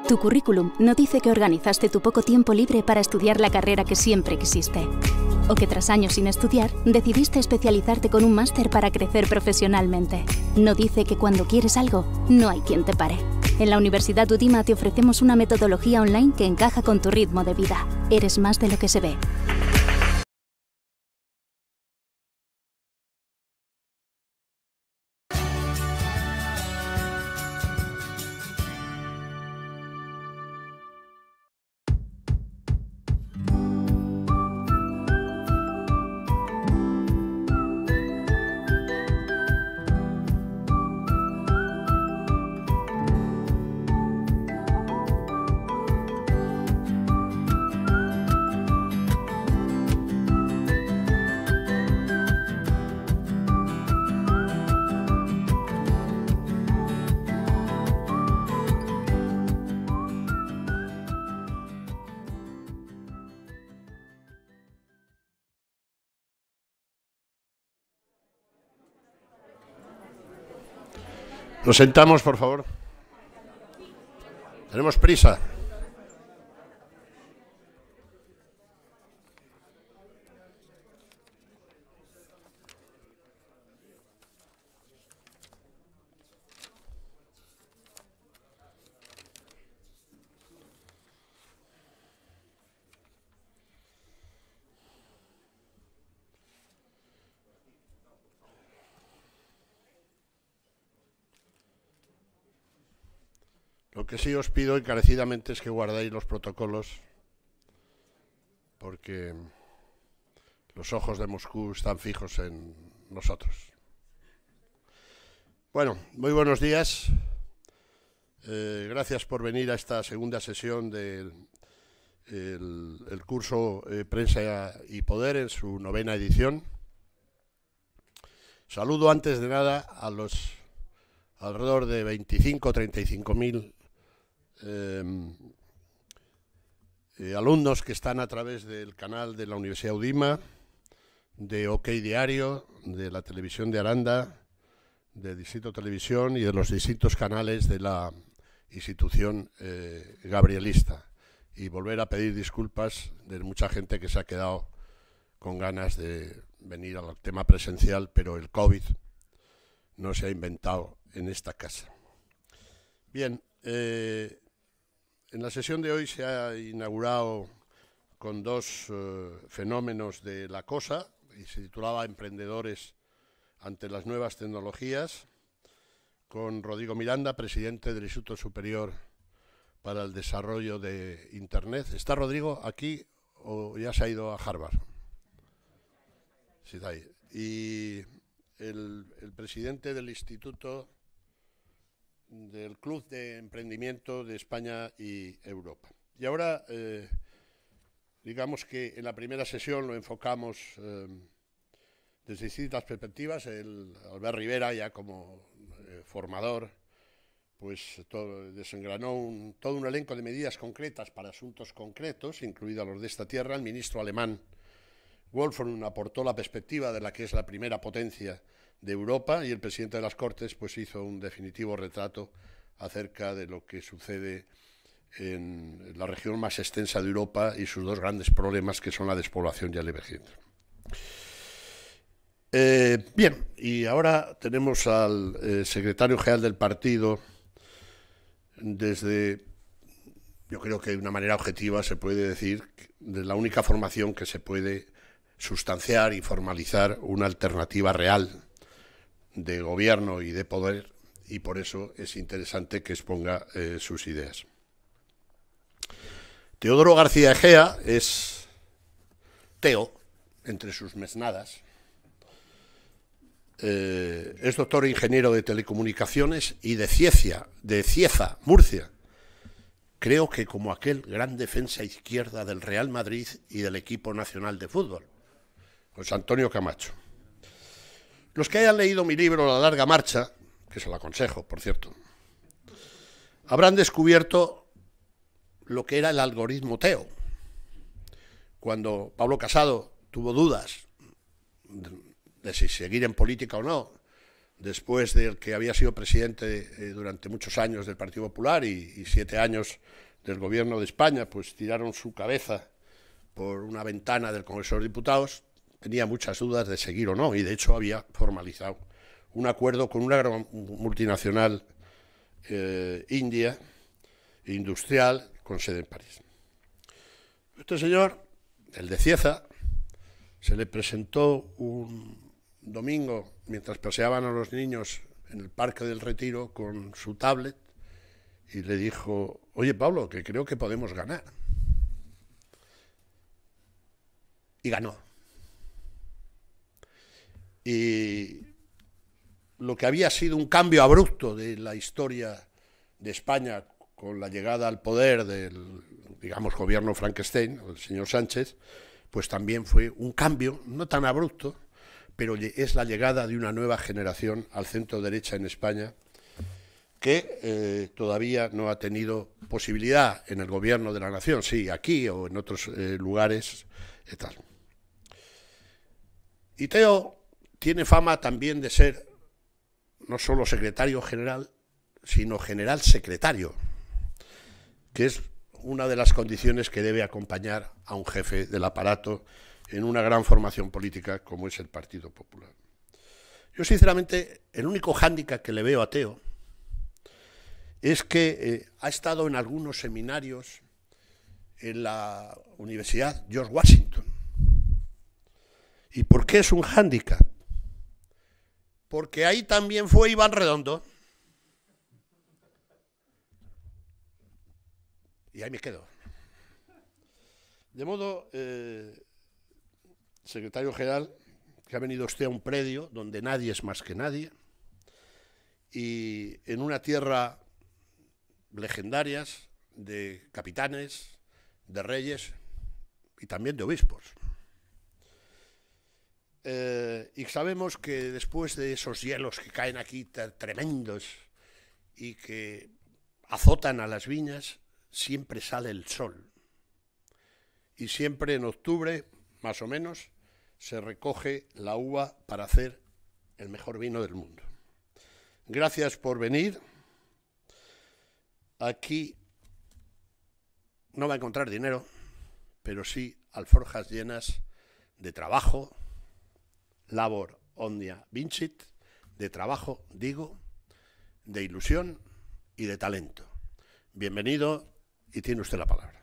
Tu currículum no dice que organizaste tu poco tiempo libre para estudiar la carrera que siempre quisiste. O que tras años sin estudiar, decidiste especializarte con un máster para crecer profesionalmente. No dice que cuando quieres algo, no hay quien te pare. En la Universidad Udima te ofrecemos una metodología online que encaja con tu ritmo de vida. Eres más de lo que se ve. Nos sentamos, por favor. Tenemos prisa. Lo que sí os pido encarecidamente es que guardéis los protocolos, porque los ojos de Moscú están fijos en nosotros. Bueno, muy buenos días. Gracias por venir a esta segunda sesión del curso Prensa y Poder en su 9ª edición. Saludo antes de nada a los alrededor de 25 o 35.000 alumnos que están a través del canal de la Universidad Udima, de OK Diario, de la televisión de Aranda, de Distrito Televisión y de los distintos canales de la institución gabrielista. Y volver a pedir disculpas de mucha gente que se ha quedado con ganas de venir al tema presencial, pero el COVID no se ha inventado en esta casa. Bien, en la sesión de hoy se ha inaugurado con dos fenómenos de la cosa y se titulaba Emprendedores ante las nuevas tecnologías, con Rodrigo Miranda, presidente del Instituto Superior para el Desarrollo de Internet. ¿Está Rodrigo aquí o ya se ha ido a Harvard? Sí, está ahí. Y el presidente del Instituto del Club de Emprendimiento de España y Europa. Y ahora, digamos que en la primera sesión lo enfocamos desde distintas perspectivas. Albert Rivera, ya como formador, pues desengranó todo un elenco de medidas concretas para asuntos concretos, incluidos los de esta tierra. El ministro alemán Wolfram aportó la perspectiva de la que es la primera potencia de Europa, y el presidente de las Cortes pues hizo un definitivo retrato acerca de lo que sucede en la región más extensa de Europa y sus dos grandes problemas, que son la despoblación y el envejecimiento. Bien, y ahora tenemos al secretario general del partido. Desde, yo creo que de una manera objetiva se puede decir, de la única formación que se puede sustanciar y formalizar una alternativa real de gobierno y de poder, y por eso es interesante que exponga sus ideas. Teodoro García Egea es Teo, entre sus mesnadas. Es doctor ingeniero de telecomunicaciones y de Cieza, Murcia. Creo que como aquel gran defensa izquierda del Real Madrid y del equipo nacional de fútbol, José Antonio Camacho. Los que hayan leído mi libro La larga marcha, que se lo aconsejo, por cierto, habrán descubierto lo que era el algoritmo Teo. Cuando Pablo Casado tuvo dudas de si seguir en política o no, después del que había sido presidente durante muchos años del Partido Popular y 7 años del Gobierno de España, pues tiraron su cabeza por una ventana del Congreso de los Diputados, tenía muchas dudas de seguir o no, y de hecho había formalizado un acuerdo con una gran multinacional india, industrial, con sede en París. Este señor, el de Cieza, se le presentó un domingo, mientras paseaban a los niños en el Parque del Retiro con su tablet, y le dijo: oye, Pablo, que creo que podemos ganar. Y ganó. Y lo que había sido un cambio abrupto de la historia de España con la llegada al poder del, digamos, gobierno Frankenstein, o del señor Sánchez, pues también fue un cambio, no tan abrupto, pero es la llegada de una nueva generación al centro derecha en España, que todavía no ha tenido posibilidad en el gobierno de la nación, sí, aquí o en otros lugares y tal. Y Teo tiene fama también de ser no solo secretario general, sino general secretario, que es una de las condiciones que debe acompañar a un jefe del aparato en una gran formación política como es el Partido Popular. Yo, sinceramente, el único hándicap que le veo a Teo es que ha estado en algunos seminarios en la Universidad George Washington. ¿Y por qué es un hándicap? Porque ahí también fue Iván Redondo. Y ahí me quedo. De modo, secretario general, que ha venido usted a un predio donde nadie es más que nadie, y en una tierra legendarias de capitanes, de reyes y también de obispos. Y sabemos que después de esos hielos que caen aquí tremendos y que azotan a las viñas, siempre sale el sol. Y siempre en octubre, más o menos, se recoge la uva para hacer el mejor vino del mundo. Gracias por venir. Aquí no va a encontrar dinero, pero sí alforjas llenas de trabajo, labor omnia vincit, de trabajo, digo, de ilusión y de talento. Bienvenido y tiene usted la palabra.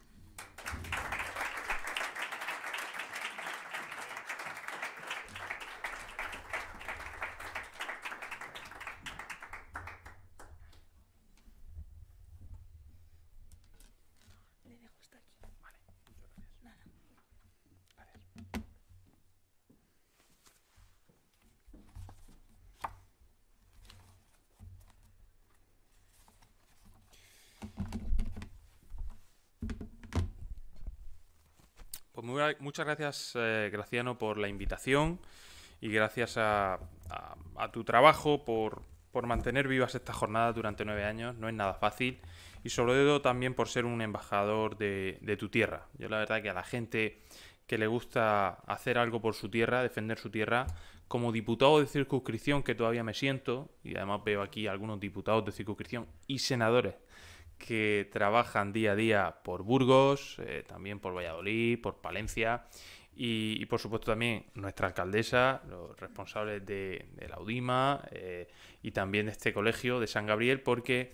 Pues muchas gracias, Graciano, por la invitación y gracias a tu trabajo por mantener vivas estas jornadas durante 9 años. No es nada fácil y sobre todo también por ser un embajador de tu tierra. Yo la verdad que a la gente que le gusta hacer algo por su tierra, defender su tierra, como diputado de circunscripción, que todavía me siento, y además veo aquí algunos diputados de circunscripción y senadores que trabajan día a día por Burgos, también por Valladolid, por Palencia y por supuesto también nuestra alcaldesa, los responsables de la UDIMA y también de este colegio de San Gabriel, porque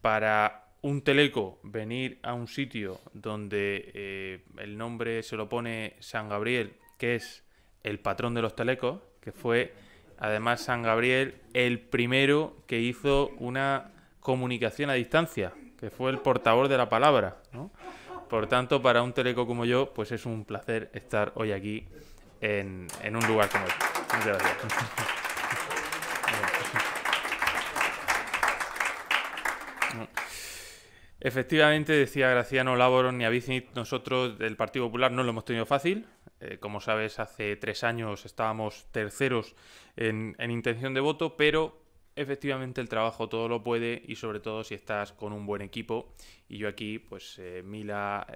para un teleco venir a un sitio donde el nombre se lo pone San Gabriel, que es el patrón de los telecos, que fue además San Gabriel el primero que hizo una comunicación a distancia, que fue el portador de la palabra, ¿no? Por tanto, para un teleco como yo, pues es un placer estar hoy aquí en un lugar como este. Muchas gracias. Efectivamente, decía Graciano, labor omnia vincit, nosotros del Partido Popular no lo hemos tenido fácil. Como sabes, hace 3 años estábamos terceros en intención de voto, pero efectivamente el trabajo todo lo puede y sobre todo si estás con un buen equipo. Y yo aquí, pues Mila,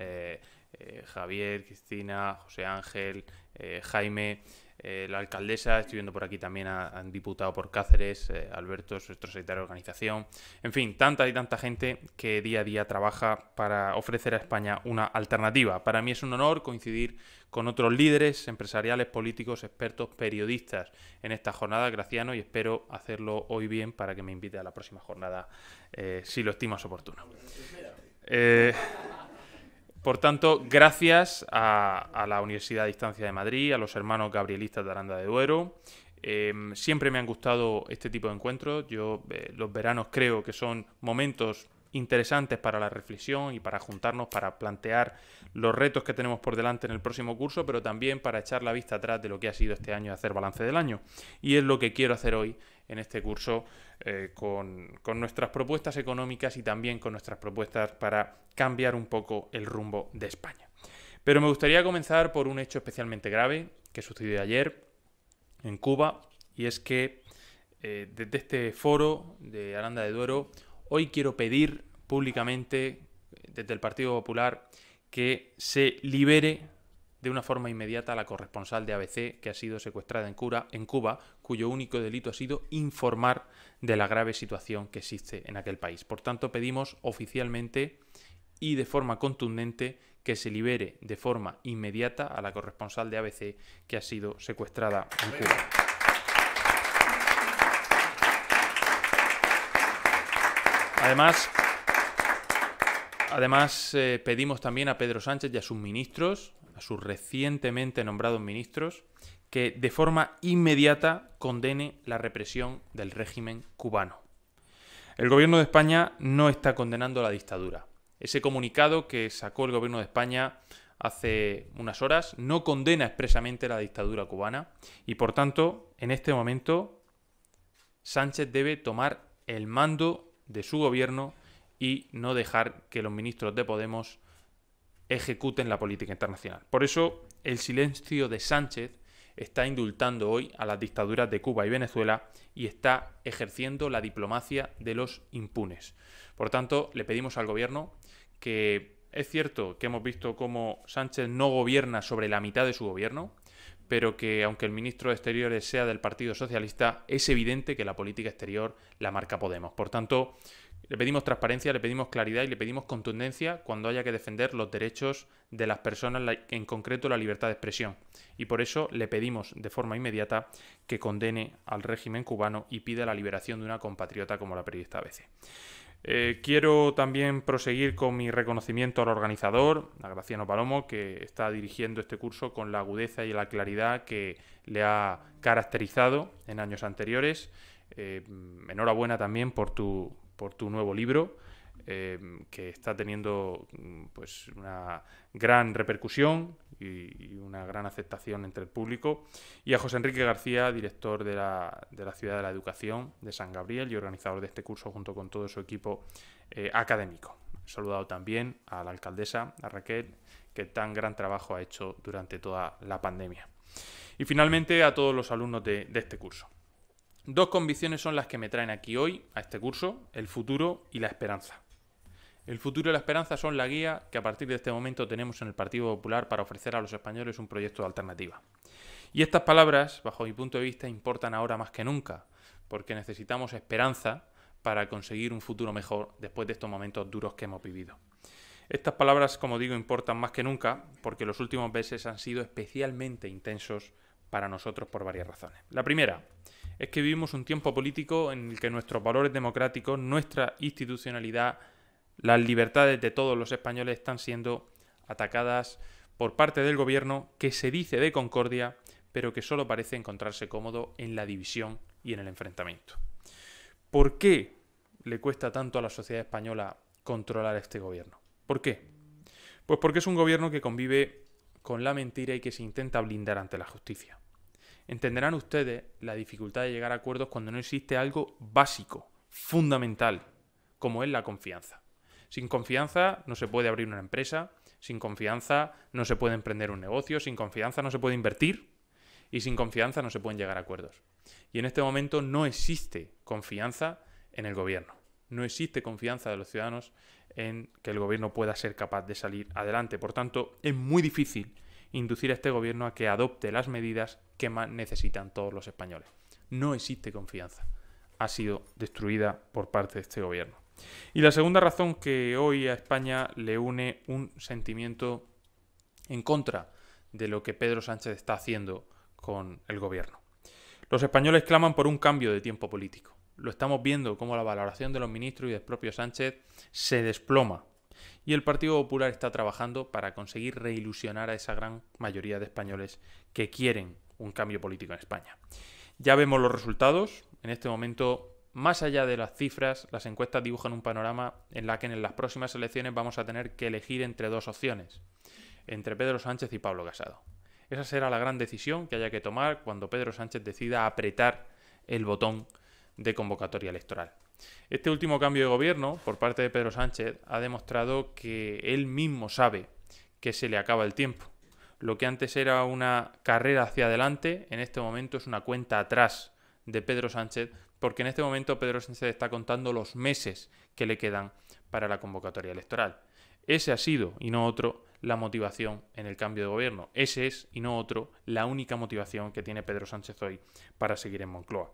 Javier, Cristina, José Ángel, Jaime, la alcaldesa, estoy viendo por aquí también a un diputado por Cáceres, Alberto, nuestro secretario de organización, en fin, tanta y tanta gente que día a día trabaja para ofrecer a España una alternativa. Para mí es un honor coincidir con otros líderes empresariales, políticos, expertos, periodistas en esta jornada, Graciano, y espero hacerlo hoy bien para que me invite a la próxima jornada, si lo estimas oportuno. Por tanto, gracias a la Universidad de Distancia de Madrid, a los hermanos gabrielistas de Aranda de Duero. Siempre me han gustado este tipo de encuentros. Yo los veranos creo que son momentos interesantes para la reflexión y para juntarnos, para plantear los retos que tenemos por delante en el próximo curso, pero también para echar la vista atrás de lo que ha sido este año y hacer balance del año. Y es lo que quiero hacer hoy en este curso con nuestras propuestas económicas y también con nuestras propuestas para cambiar un poco el rumbo de España. Pero me gustaría comenzar por un hecho especialmente grave que sucedió ayer en Cuba, y es que desde este foro de Aranda de Duero hoy quiero pedir públicamente desde el Partido Popular que se libere de una forma inmediata a la corresponsal de ABC que ha sido secuestrada en Cuba, cuyo único delito ha sido informar de la grave situación que existe en aquel país. Por tanto, pedimos oficialmente y de forma contundente que se libere de forma inmediata a la corresponsal de ABC que ha sido secuestrada en Cuba. Además, pedimos también a Pedro Sánchez y a sus ministros, a sus recientemente nombrados ministros, que de forma inmediata condene la represión del régimen cubano. El gobierno de España no está condenando la dictadura. Ese comunicado que sacó el gobierno de España hace unas horas no condena expresamente la dictadura cubana y, por tanto, en este momento Sánchez debe tomar el mando de su gobierno y no dejar que los ministros de Podemos ejecuten la política internacional. Por eso, el silencio de Sánchez está indultando hoy a las dictaduras de Cuba y Venezuela y está ejerciendo la diplomacia de los impunes. Por tanto, le pedimos al gobierno que es cierto que hemos visto cómo Sánchez no gobierna sobre la mitad de su gobierno, pero que aunque el ministro de Exteriores sea del Partido Socialista, es evidente que la política exterior la marca Podemos. Por tanto, le pedimos transparencia, le pedimos claridad y le pedimos contundencia cuando haya que defender los derechos de las personas, en concreto la libertad de expresión. Y por eso le pedimos de forma inmediata que condene al régimen cubano y pida la liberación de una compatriota como la periodista ABC. Quiero también proseguir con mi reconocimiento al organizador, a Graciano Palomo, que está dirigiendo este curso con la agudeza y la claridad que le ha caracterizado en años anteriores. Enhorabuena también por tu nuevo libro, que está teniendo pues una gran repercusión y una gran aceptación entre el público, y a José Enrique García, director de la Ciudad de la Educación de San Gabriel y organizador de este curso junto con todo su equipo académico. He saludado también a la alcaldesa, a Raquel, que tan gran trabajo ha hecho durante toda la pandemia. Y finalmente a todos los alumnos de este curso. Dos convicciones son las que me traen aquí hoy a este curso: el futuro y la esperanza. El futuro y la esperanza son la guía que a partir de este momento tenemos en el Partido Popular para ofrecer a los españoles un proyecto de alternativa. Y estas palabras, bajo mi punto de vista, importan ahora más que nunca, porque necesitamos esperanza para conseguir un futuro mejor después de estos momentos duros que hemos vivido. Estas palabras, como digo, importan más que nunca porque los últimos meses han sido especialmente intensos para nosotros por varias razones. La primera es que vivimos un tiempo político en el que nuestros valores democráticos, nuestra institucionalidad, las libertades de todos los españoles están siendo atacadas por parte del gobierno que se dice de concordia, pero que solo parece encontrarse cómodo en la división y en el enfrentamiento. ¿Por qué le cuesta tanto a la sociedad española controlar a este gobierno? ¿Por qué? Pues porque es un gobierno que convive con la mentira y que se intenta blindar ante la justicia. Entenderán ustedes la dificultad de llegar a acuerdos cuando no existe algo básico, fundamental, como es la confianza. Sin confianza no se puede abrir una empresa, sin confianza no se puede emprender un negocio, sin confianza no se puede invertir y sin confianza no se pueden llegar a acuerdos. Y en este momento no existe confianza en el gobierno. No existe confianza de los ciudadanos en que el gobierno pueda ser capaz de salir adelante. Por tanto, es muy difícil inducir a este gobierno a que adopte las medidas que más necesitan todos los españoles. No existe confianza. Ha sido destruida por parte de este gobierno. Y la segunda razón que hoy a España le une un sentimiento en contra de lo que Pedro Sánchez está haciendo con el gobierno. Los españoles claman por un cambio de tiempo político. Lo estamos viendo como la valoración de los ministros y del propio Sánchez se desploma. Y el Partido Popular está trabajando para conseguir reilusionar a esa gran mayoría de españoles que quieren un cambio político en España. Ya vemos los resultados. En este momento, más allá de las cifras, las encuestas dibujan un panorama en la que en las próximas elecciones vamos a tener que elegir entre dos opciones, entre Pedro Sánchez y Pablo Casado. Esa será la gran decisión que haya que tomar cuando Pedro Sánchez decida apretar el botón de convocatoria electoral. Este último cambio de gobierno por parte de Pedro Sánchez ha demostrado que él mismo sabe que se le acaba el tiempo. Lo que antes era una carrera hacia adelante, en este momento es una cuenta atrás de Pedro Sánchez, porque en este momento Pedro Sánchez está contando los meses que le quedan para la convocatoria electoral. Ese ha sido, y no otro, la motivación en el cambio de gobierno. Ese es, y no otro, la única motivación que tiene Pedro Sánchez hoy para seguir en Moncloa.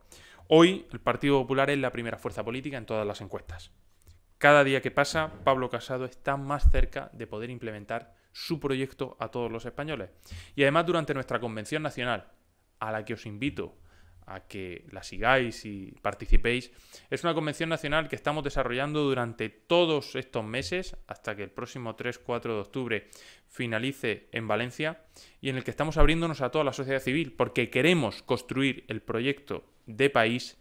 Hoy el Partido Popular es la primera fuerza política en todas las encuestas. Cada día que pasa, Pablo Casado está más cerca de poder implementar su proyecto a todos los españoles. Y además durante nuestra convención nacional, a la que os invito a que la sigáis y participéis, es una convención nacional que estamos desarrollando durante todos estos meses hasta que el próximo 3-4 de octubre finalice en Valencia, y en el que estamos abriéndonos a toda la sociedad civil porque queremos construir el proyecto de país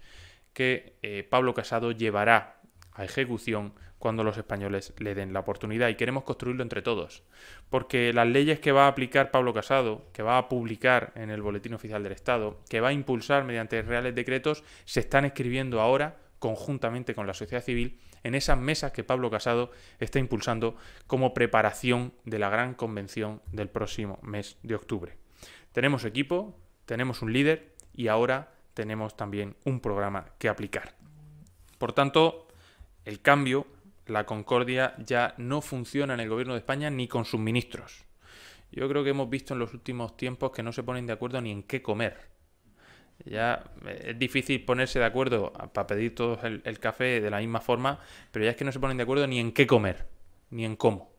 que Pablo Casado llevará a ejecución cuando los españoles le den la oportunidad, y queremos construirlo entre todos, porque las leyes que va a aplicar Pablo Casado, que va a publicar en el Boletín Oficial del Estado, que va a impulsar mediante reales decretos, se están escribiendo ahora conjuntamente con la sociedad civil en esas mesas que Pablo Casado está impulsando como preparación de la gran convención del próximo mes de octubre. Tenemos equipo, tenemos un líder y ahora tenemos también un programa que aplicar. Por tanto, el cambio, la concordia ya no funciona en el gobierno de España ni con sus ministros. Yo creo que hemos visto en los últimos tiempos que no se ponen de acuerdo ni en qué comer. Ya es difícil ponerse de acuerdo para pedir todos el café de la misma forma, pero ya es que no se ponen de acuerdo ni en qué comer, ni en cómo.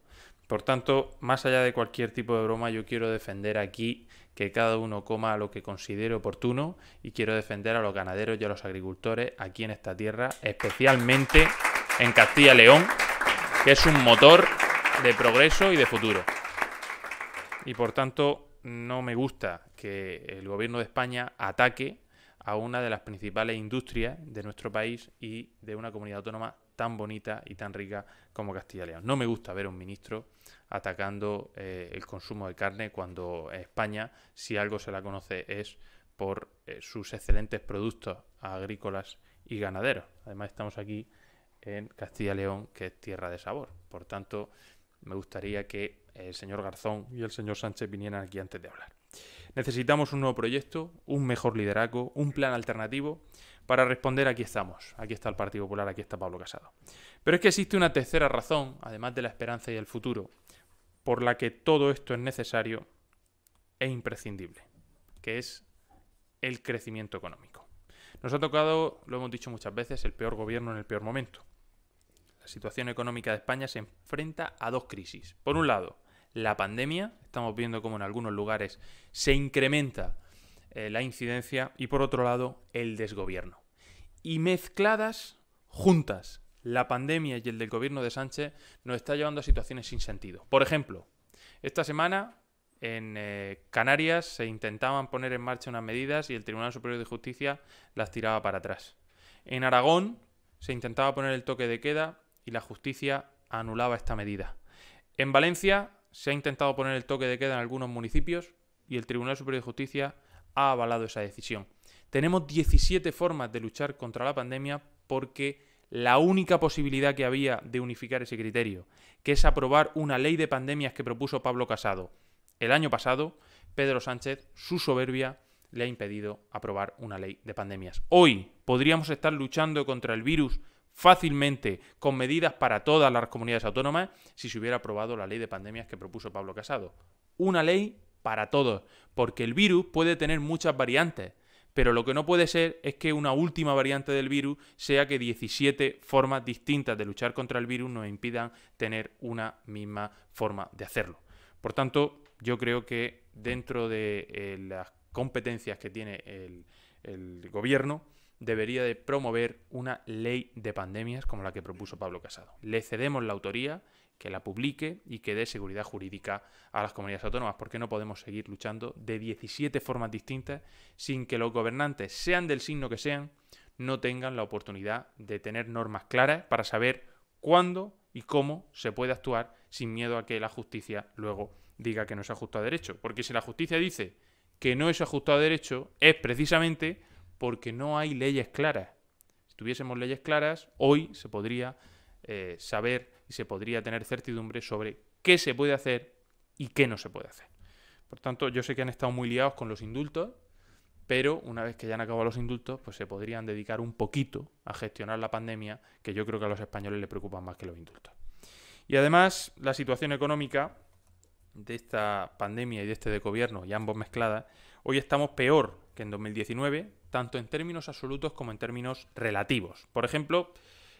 Por tanto, más allá de cualquier tipo de broma, yo quiero defender aquí que cada uno coma lo que considere oportuno, y quiero defender a los ganaderos y a los agricultores aquí en esta tierra, especialmente en Castilla y León, que es un motor de progreso y de futuro. Y por tanto, no me gusta que el gobierno de España ataque a una de las principales industrias de nuestro país y de una comunidad autónoma tan bonita y tan rica como Castilla y León. No me gusta ver a un ministro atacando el consumo de carne cuando España, si algo se la conoce, es por sus excelentes productos agrícolas y ganaderos. Además, estamos aquí en Castilla y León, que es tierra de sabor. Por tanto, me gustaría que el señor Garzón y el señor Sánchez vinieran aquí antes de hablar. Necesitamos un nuevo proyecto, un mejor liderazgo, un plan alternativo. Para responder, aquí estamos. Aquí está el Partido Popular, aquí está Pablo Casado. Pero es que existe una tercera razón, además de la esperanza y el futuro, por la que todo esto es necesario e imprescindible, que es el crecimiento económico. Nos ha tocado, lo hemos dicho muchas veces, el peor gobierno en el peor momento. La situación económica de España se enfrenta a dos crisis. Por un lado, la pandemia. Estamos viendo cómo en algunos lugares se incrementa la incidencia, y por otro lado, el desgobierno. Y mezcladas, juntas, la pandemia y el del gobierno de Sánchez nos está llevando a situaciones sin sentido. Por ejemplo, esta semana en Canarias se intentaban poner en marcha unas medidas y el Tribunal Superior de Justicia las tiraba para atrás. En Aragón se intentaba poner el toque de queda y la justicia anulaba esta medida. En Valencia se ha intentado poner el toque de queda en algunos municipios y el Tribunal Superior de Justicia ha avalado esa decisión. Tenemos 17 formas de luchar contra la pandemia porque la única posibilidad que había de unificar ese criterio, que es aprobar una ley de pandemias que propuso Pablo Casado el año pasado, Pedro Sánchez, su soberbia, le ha impedido aprobar una ley de pandemias. Hoy podríamos estar luchando contra el virus fácilmente con medidas para todas las comunidades autónomas si se hubiera aprobado la ley de pandemias que propuso Pablo Casado. Una ley para todos, porque el virus puede tener muchas variantes, pero lo que no puede ser es que una última variante del virus sea que 17 formas distintas de luchar contra el virus nos impidan tener una misma forma de hacerlo. Por tanto, yo creo que dentro de las competencias que tiene el gobierno, debería de promover una ley de pandemias como la que propuso Pablo Casado. Le cedemos la autoría, que la publique y que dé seguridad jurídica a las comunidades autónomas, porque no podemos seguir luchando de 17 formas distintas sin que los gobernantes, sean del signo que sean, no tengan la oportunidad de tener normas claras para saber cuándo y cómo se puede actuar sin miedo a que la justicia luego diga que no es ajustado a derecho. Porque si la justicia dice que no es ajustado a derecho, es precisamente porque no hay leyes claras. Si tuviésemos leyes claras, hoy se podría saber y se podría tener certidumbre sobre qué se puede hacer y qué no se puede hacer. Por tanto, yo sé que han estado muy liados con los indultos, pero una vez que ya han acabado los indultos, pues se podrían dedicar un poquito a gestionar la pandemia, que yo creo que a los españoles les preocupan más que los indultos. Y además, la situación económica de esta pandemia y de este gobierno, y ambos mezcladas, hoy estamos peor que en 2019, tanto en términos absolutos como en términos relativos. Por ejemplo,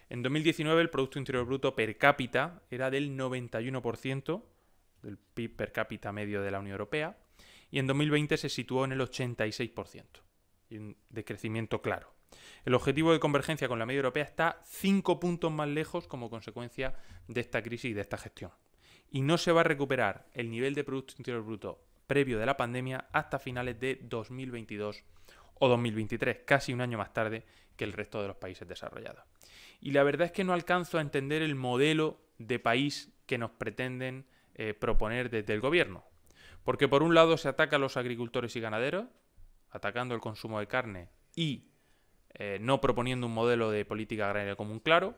en 2019 el Producto Interior Bruto per cápita era del 91% del PIB per cápita medio de la Unión Europea, y en 2020 se situó en el 86%, y un decrecimiento claro. El objetivo de convergencia con la media europea está 5 puntos más lejos como consecuencia de esta crisis y de esta gestión. Y no se va a recuperar el nivel de Producto Interior Bruto previo de la pandemia hasta finales de 2022 o 2023, casi un año más tarde que el resto de los países desarrollados. Y la verdad es que no alcanzo a entender el modelo de país que nos pretenden proponer desde el gobierno. Porque por un lado se ataca a los agricultores y ganaderos, atacando el consumo de carne y no proponiendo un modelo de política agraria común claro,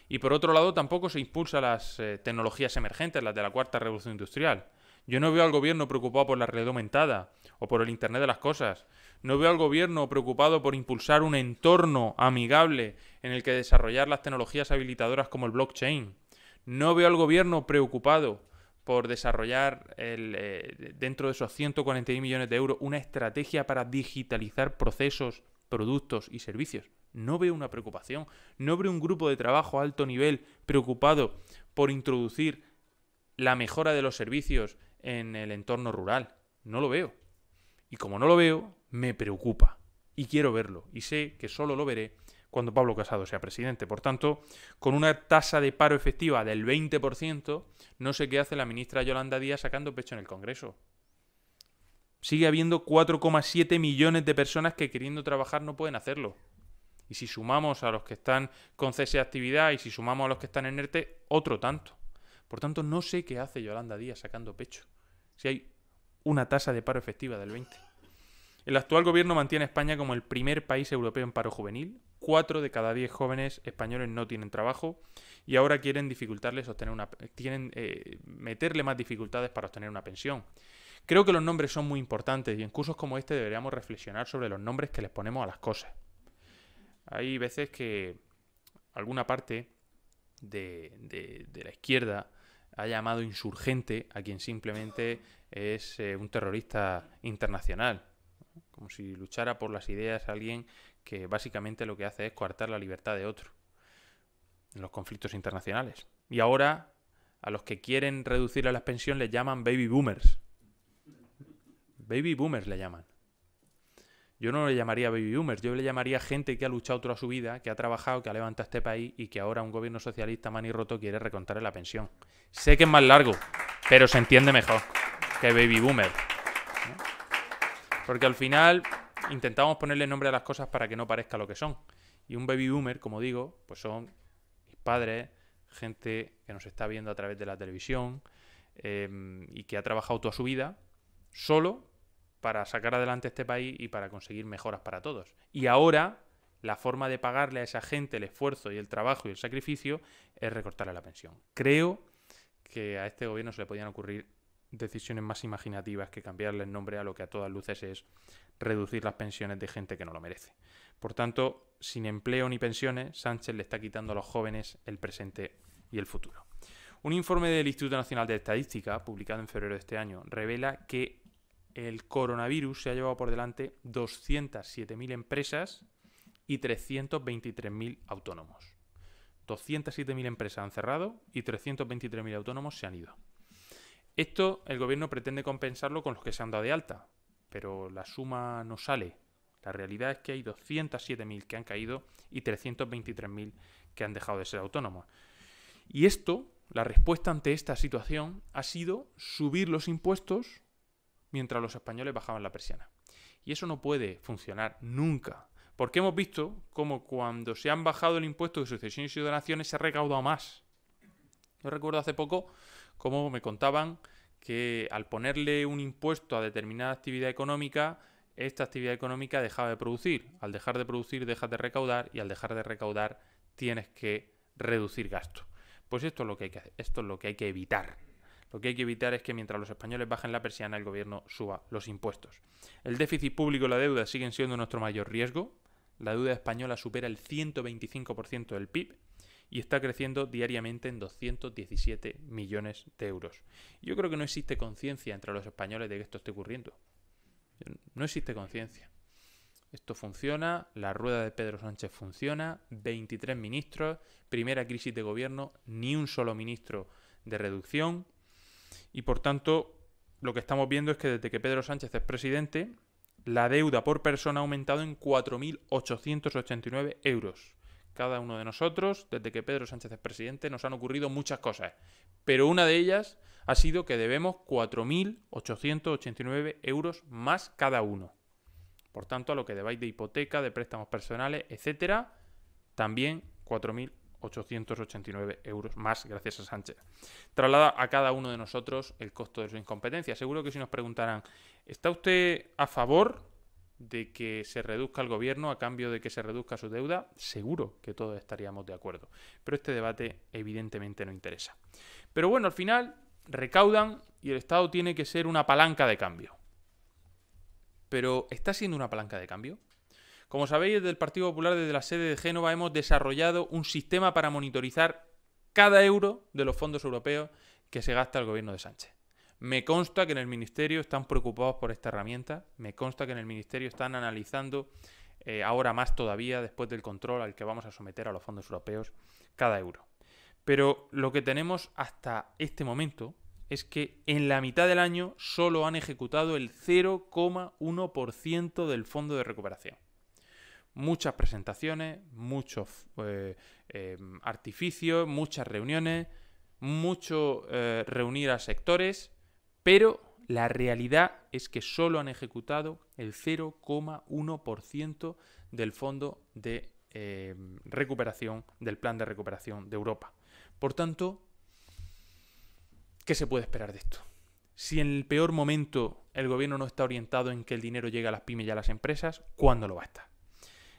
y por otro lado tampoco se impulsa las tecnologías emergentes, las de la cuarta revolución industrial. Yo no veo al gobierno preocupado por la realidad aumentada o por el Internet de las cosas. No veo al gobierno preocupado por impulsar un entorno amigable en el que desarrollar las tecnologías habilitadoras como el blockchain. No veo al gobierno preocupado por desarrollar dentro de esos 141 millones de euros una estrategia para digitalizar procesos, productos y servicios. No veo una preocupación. No veo un grupo de trabajo a alto nivel preocupado por introducir la mejora de los servicios en el entorno rural. No lo veo. Y como no lo veo, me preocupa. Y quiero verlo. Y sé que solo lo veré cuando Pablo Casado sea presidente. Por tanto, con una tasa de paro efectiva del 20%, no sé qué hace la ministra Yolanda Díaz sacando pecho en el Congreso. Sigue habiendo 4,7 millones de personas que queriendo trabajar no pueden hacerlo. Y si sumamos a los que están con cese de actividad y si sumamos a los que están en ERTE, otro tanto. Por tanto, no sé qué hace Yolanda Díaz sacando pecho si hay una tasa de paro efectiva del 20%. El actual gobierno mantiene a España como el primer país europeo en paro juvenil. 4 de cada 10 jóvenes españoles no tienen trabajo y ahora quieren meterle más dificultades para obtener una pensión. Creo que los nombres son muy importantes y en cursos como este deberíamos reflexionar sobre los nombres que les ponemos a las cosas. Hay veces que alguna parte de la izquierda ha llamado insurgente a quien simplemente es un terrorista internacional, como si luchara por las ideas a alguien que básicamente lo que hace es coartar la libertad de otro en los conflictos internacionales. Y ahora a los que quieren reducir a las pensiones les llaman baby boomers. Baby boomers le llaman. Yo no le llamaría baby boomers, yo le llamaría gente que ha luchado toda su vida, que ha trabajado, que ha levantado este país y que ahora un gobierno socialista manirroto quiere recontarle la pensión. Sé que es más largo, pero se entiende mejor que baby boomer. ¿No? Porque al final intentamos ponerle nombre a las cosas para que no parezca lo que son. Y un baby boomer, como digo, pues son mis padres, gente que nos está viendo a través de la televisión y que ha trabajado toda su vida solo para sacar adelante este país y para conseguir mejoras para todos. Y ahora la forma de pagarle a esa gente el esfuerzo y el trabajo y el sacrificio es recortarle la pensión. Creo que a este gobierno se le podían ocurrir decisiones más imaginativas que cambiarle el nombre a lo que a todas luces es reducir las pensiones de gente que no lo merece. Por tanto, sin empleo ni pensiones, Sánchez le está quitando a los jóvenes el presente y el futuro. Un informe del Instituto Nacional de Estadística, publicado en febrero de este año, revela que el coronavirus se ha llevado por delante 207.000 empresas y 323.000 autónomos. 207.000 empresas han cerrado y 323.000 autónomos se han ido. Esto el gobierno pretende compensarlo con los que se han dado de alta, pero la suma no sale. La realidad es que hay 207.000 que han caído y 323.000 que han dejado de ser autónomos. Y esto, la respuesta ante esta situación, ha sido subir los impuestos mientras los españoles bajaban la persiana. Y eso no puede funcionar nunca, porque hemos visto cómo cuando se han bajado el impuesto de sucesiones y donaciones se ha recaudado más. Yo recuerdo hace poco cómo me contaban que al ponerle un impuesto a determinada actividad económica, esta actividad económica dejaba de producir. Al dejar de producir, dejas de recaudar, y al dejar de recaudar, tienes que reducir gastos. Pues esto es lo que hay que hacer, esto es lo que hay que evitar. Lo que hay que evitar es que mientras los españoles bajen la persiana, el gobierno suba los impuestos. El déficit público y la deuda siguen siendo nuestro mayor riesgo. La deuda española supera el 125% del PIB y está creciendo diariamente en 217 millones de euros. Yo creo que no existe conciencia entre los españoles de que esto esté ocurriendo. No existe conciencia. Esto funciona, la rueda de Pedro Sánchez funciona, 23 ministros, primera crisis de gobierno, ni un solo ministro de reducción. Y por tanto, lo que estamos viendo es que desde que Pedro Sánchez es presidente, la deuda por persona ha aumentado en 4.889 euros. Cada uno de nosotros, desde que Pedro Sánchez es presidente, nos han ocurrido muchas cosas. Pero una de ellas ha sido que debemos 4.889 euros más cada uno. Por tanto, a lo que debáis de hipoteca, de préstamos personales, etcétera, también 4.889 euros más gracias a Sánchez. Traslada a cada uno de nosotros el costo de su incompetencia. Seguro que si nos preguntaran, ¿está usted a favor de que se reduzca el gobierno a cambio de que se reduzca su deuda? Seguro que todos estaríamos de acuerdo. Pero este debate evidentemente no interesa. Pero bueno, al final recaudan y el Estado tiene que ser una palanca de cambio. Pero ¿está siendo una palanca de cambio? Como sabéis, desde el Partido Popular, desde la sede de Génova, hemos desarrollado un sistema para monitorizar cada euro de los fondos europeos que se gasta el gobierno de Sánchez. Me consta que en el Ministerio están preocupados por esta herramienta, me consta que en el Ministerio están analizando, ahora más todavía, después del control al que vamos a someter a los fondos europeos, cada euro. Pero lo que tenemos hasta este momento es que en la mitad del año solo han ejecutado el 0,1% del fondo de recuperación. Muchas presentaciones, muchos artificios, muchas reuniones, mucho reunir a sectores, pero la realidad es que solo han ejecutado el 0,1% del fondo de recuperación, del plan de recuperación de Europa. Por tanto, ¿qué se puede esperar de esto? Si en el peor momento el gobierno no está orientado en que el dinero llegue a las pymes y a las empresas, ¿cuándo lo va a estar?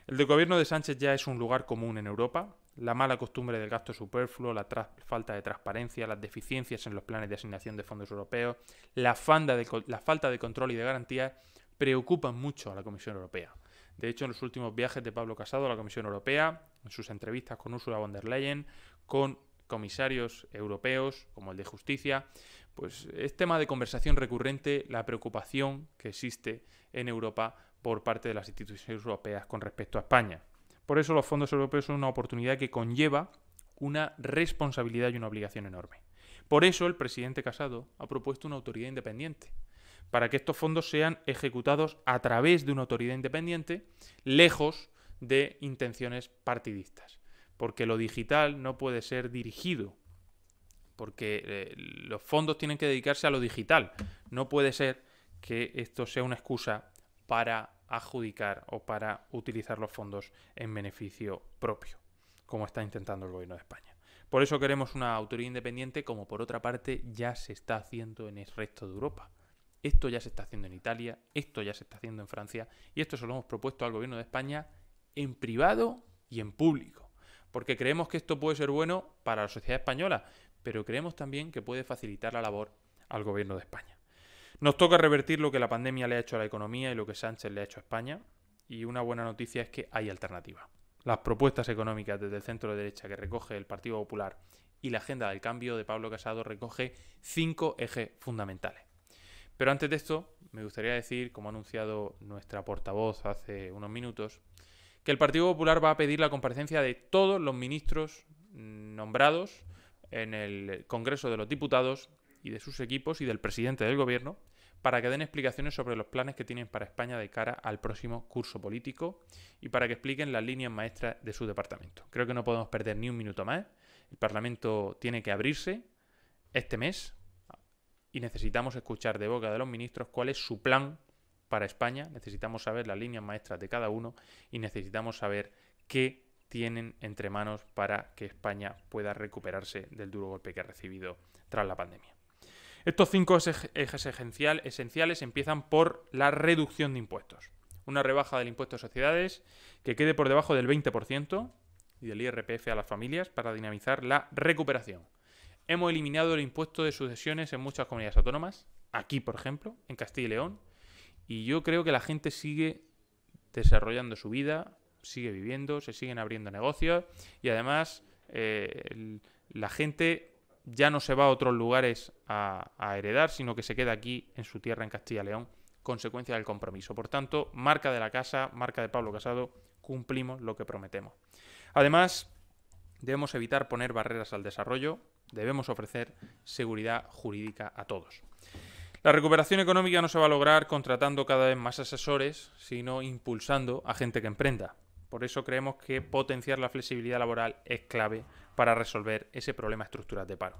El gobierno de Sánchez ya es un lugar común en Europa. La mala costumbre del gasto superfluo, la falta de transparencia, las deficiencias en los planes de asignación de fondos europeos, la falta de control y de garantías preocupan mucho a la Comisión Europea. De hecho, en los últimos viajes de Pablo Casado a la Comisión Europea, en sus entrevistas con Ursula von der Leyen, con comisarios europeos como el de Justicia, pues es tema de conversación recurrente la preocupación que existe en Europa por parte de las instituciones europeas con respecto a España. Por eso los fondos europeos son una oportunidad que conlleva una responsabilidad y una obligación enorme. Por eso el presidente Casado ha propuesto una autoridad independiente, para que estos fondos sean ejecutados a través de una autoridad independiente, lejos de intenciones partidistas. Porque lo digital no puede ser dirigido, porque los fondos tienen que dedicarse a lo digital. No puede ser que esto sea una excusa para adjudicar o para utilizar los fondos en beneficio propio, como está intentando el gobierno de España. Por eso queremos una autoridad independiente, como por otra parte ya se está haciendo en el resto de Europa. Esto ya se está haciendo en Italia, esto ya se está haciendo en Francia, y esto se lo hemos propuesto al gobierno de España en privado y en público, porque creemos que esto puede ser bueno para la sociedad española, pero creemos también que puede facilitar la labor al gobierno de España. Nos toca revertir lo que la pandemia le ha hecho a la economía y lo que Sánchez le ha hecho a España, y una buena noticia es que hay alternativa. Las propuestas económicas desde el centro de derecha que recoge el Partido Popular y la agenda del cambio de Pablo Casado recoge 5 ejes fundamentales. Pero antes de esto, me gustaría decir, como ha anunciado nuestra portavoz hace unos minutos, que el Partido Popular va a pedir la comparecencia de todos los ministros nombrados en el Congreso de los Diputados y de sus equipos y del presidente del Gobierno para que den explicaciones sobre los planes que tienen para España de cara al próximo curso político y para que expliquen las líneas maestras de su departamento. Creo que no podemos perder ni un minuto más. El Parlamento tiene que abrirse este mes y necesitamos escuchar de boca de los ministros cuál es su plan para España. Necesitamos saber las líneas maestras de cada uno y necesitamos saber qué tienen entre manos para que España pueda recuperarse del duro golpe que ha recibido tras la pandemia. Estos 5 ejes esenciales empiezan por la reducción de impuestos. Una rebaja del impuesto de sociedades que quede por debajo del 20% y del IRPF a las familias para dinamizar la recuperación. Hemos eliminado el impuesto de sucesiones en muchas comunidades autónomas, aquí por ejemplo, en Castilla y León, y yo creo que la gente sigue desarrollando su vida, sigue viviendo, se siguen abriendo negocios y además la gente ya no se va a otros lugares a heredar, sino que se queda aquí en su tierra, en Castilla y León, consecuencia del compromiso. Por tanto, marca de la casa, marca de Pablo Casado, cumplimos lo que prometemos. Además, debemos evitar poner barreras al desarrollo, debemos ofrecer seguridad jurídica a todos. La recuperación económica no se va a lograr contratando cada vez más asesores, sino impulsando a gente que emprenda. Por eso creemos que potenciar la flexibilidad laboral es clave para resolver ese problema estructural de paro.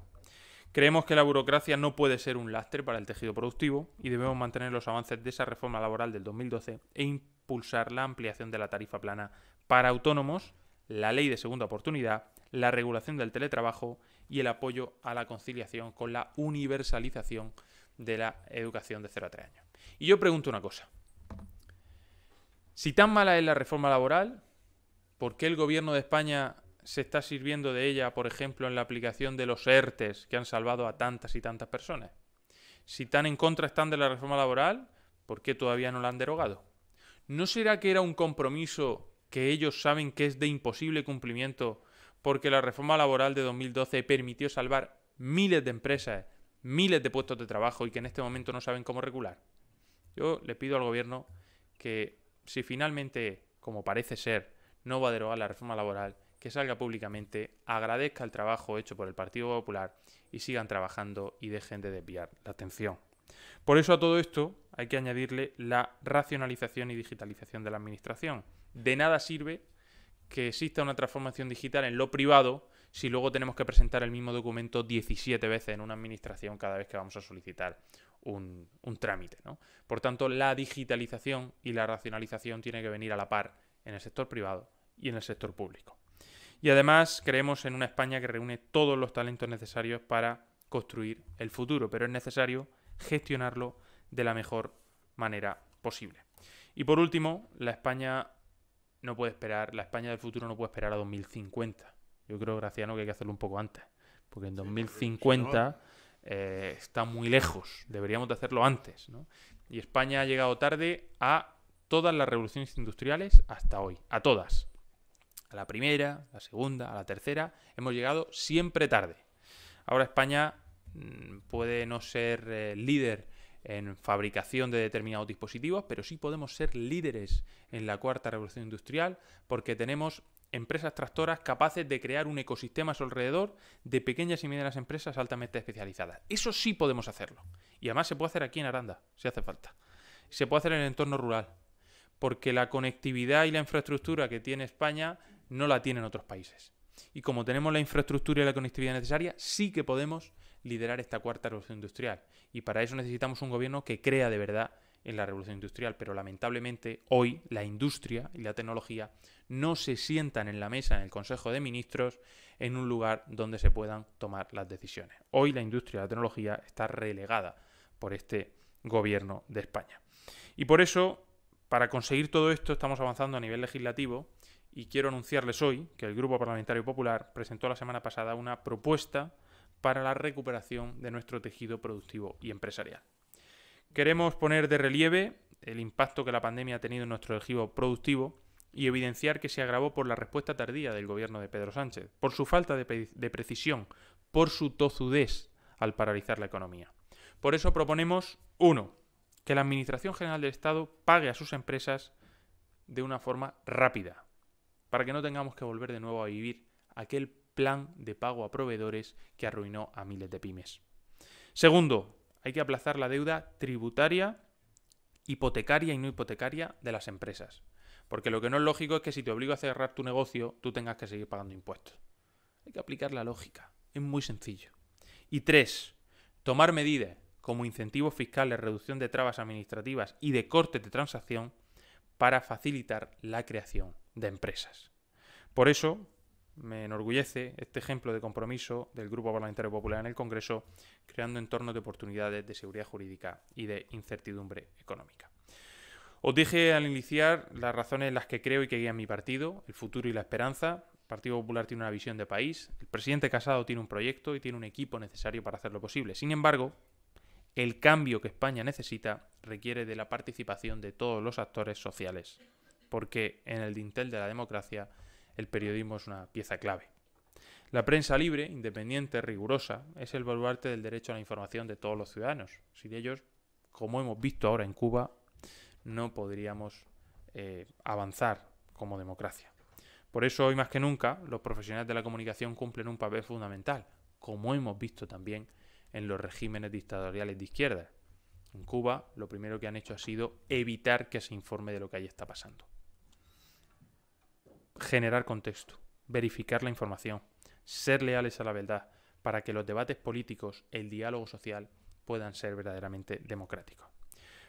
Creemos que la burocracia no puede ser un lastre para el tejido productivo y debemos mantener los avances de esa reforma laboral del 2012 e impulsar la ampliación de la tarifa plana para autónomos, la ley de segunda oportunidad, la regulación del teletrabajo y el apoyo a la conciliación con la universalización de la educación de 0 a 3 años. Y yo pregunto una cosa. Si tan mala es la reforma laboral, ¿por qué el Gobierno de España se está sirviendo de ella, por ejemplo, en la aplicación de los ERTEs que han salvado a tantas y tantas personas? Si tan en contra están de la reforma laboral, ¿por qué todavía no la han derogado? ¿No será que era un compromiso que ellos saben que es de imposible cumplimiento porque la reforma laboral de 2012 permitió salvar miles de empresas, miles de puestos de trabajo y que en este momento no saben cómo regular? Yo le pido al Gobierno que, si finalmente, como parece ser, no va a derogar la reforma laboral, que salga públicamente, agradezca el trabajo hecho por el Partido Popular y sigan trabajando y dejen de desviar la atención. Por eso a todo esto hay que añadirle la racionalización y digitalización de la administración. De nada sirve que exista una transformación digital en lo privado si luego tenemos que presentar el mismo documento 17 veces en una administración cada vez que vamos a solicitar un trámite, ¿no? Por tanto, la digitalización y la racionalización tiene que venir a la par en el sector privado y en el sector público. Y además creemos en una España que reúne todos los talentos necesarios para construir el futuro, pero es necesario gestionarlo de la mejor manera posible. Y por último, la España no puede esperar, la España del futuro no puede esperar a 2050. Yo creo, Graciano, que hay que hacerlo un poco antes, porque en 2050 está muy lejos, deberíamos de hacerlo antes, ¿no? Y España ha llegado tarde a todas las revoluciones industriales hasta hoy, a todas. A la primera, a la segunda, a la tercera, hemos llegado siempre tarde. Ahora España puede no ser líder en fabricación de determinados dispositivos, pero sí podemos ser líderes en la cuarta revolución industrial porque tenemos empresas tractoras capaces de crear un ecosistema a su alrededor de pequeñas y medianas empresas altamente especializadas. Eso sí podemos hacerlo. Y además se puede hacer aquí en Aranda, si hace falta. Se puede hacer en el entorno rural, porque la conectividad y la infraestructura que tiene España no la tienen otros países. Y como tenemos la infraestructura y la conectividad necesaria, sí que podemos liderar esta cuarta revolución industrial. Y para eso necesitamos un gobierno que crea de verdad en la revolución industrial. Pero lamentablemente hoy la industria y la tecnología no se sientan en la mesa en el Consejo de Ministros en un lugar donde se puedan tomar las decisiones. Hoy la industria y la tecnología está relegada por este gobierno de España. Y por eso, para conseguir todo esto, estamos avanzando a nivel legislativo y quiero anunciarles hoy que el Grupo Parlamentario Popular presentó la semana pasada una propuesta para la recuperación de nuestro tejido productivo y empresarial. Queremos poner de relieve el impacto que la pandemia ha tenido en nuestro tejido productivo y evidenciar que se agravó por la respuesta tardía del gobierno de Pedro Sánchez, por su falta de precisión, por su tozudez al paralizar la economía. Por eso proponemos, 1, que la Administración General del Estado pague a sus empresas de una forma rápida, para que no tengamos que volver de nuevo a vivir aquel plan de pago a proveedores que arruinó a miles de pymes. Segundo, hay que aplazar la deuda tributaria, hipotecaria y no hipotecaria de las empresas. Porque lo que no es lógico es que si te obligo a cerrar tu negocio, tú tengas que seguir pagando impuestos. Hay que aplicar la lógica. Es muy sencillo. Y 3, tomar medidas como incentivos fiscales, reducción de trabas administrativas y de cortes de transacción para facilitar la creación de empresas. Por eso me enorgullece este ejemplo de compromiso del Grupo Parlamentario Popular en el Congreso, creando entornos de oportunidades de seguridad jurídica y de incertidumbre económica. Os dije al iniciar las razones en las que creo y que guían mi partido, el futuro y la esperanza. El Partido Popular tiene una visión de país, el presidente Casado tiene un proyecto y tiene un equipo necesario para hacerlo posible. Sin embargo, el cambio que España necesita requiere de la participación de todos los actores sociales, porque en el dintel de la democracia el periodismo es una pieza clave. La prensa libre, independiente, rigurosa, es el baluarte del derecho a la información de todos los ciudadanos. Sin ellos, como hemos visto ahora en Cuba, no podríamos avanzar como democracia. Por eso, hoy más que nunca, los profesionales de la comunicación cumplen un papel fundamental, como hemos visto también en los regímenes dictatoriales de izquierda. En Cuba, lo primero que han hecho ha sido evitar que se informe de lo que allí está pasando. Generar contexto, verificar la información, ser leales a la verdad, para que los debates políticos, el diálogo social, puedan ser verdaderamente democráticos.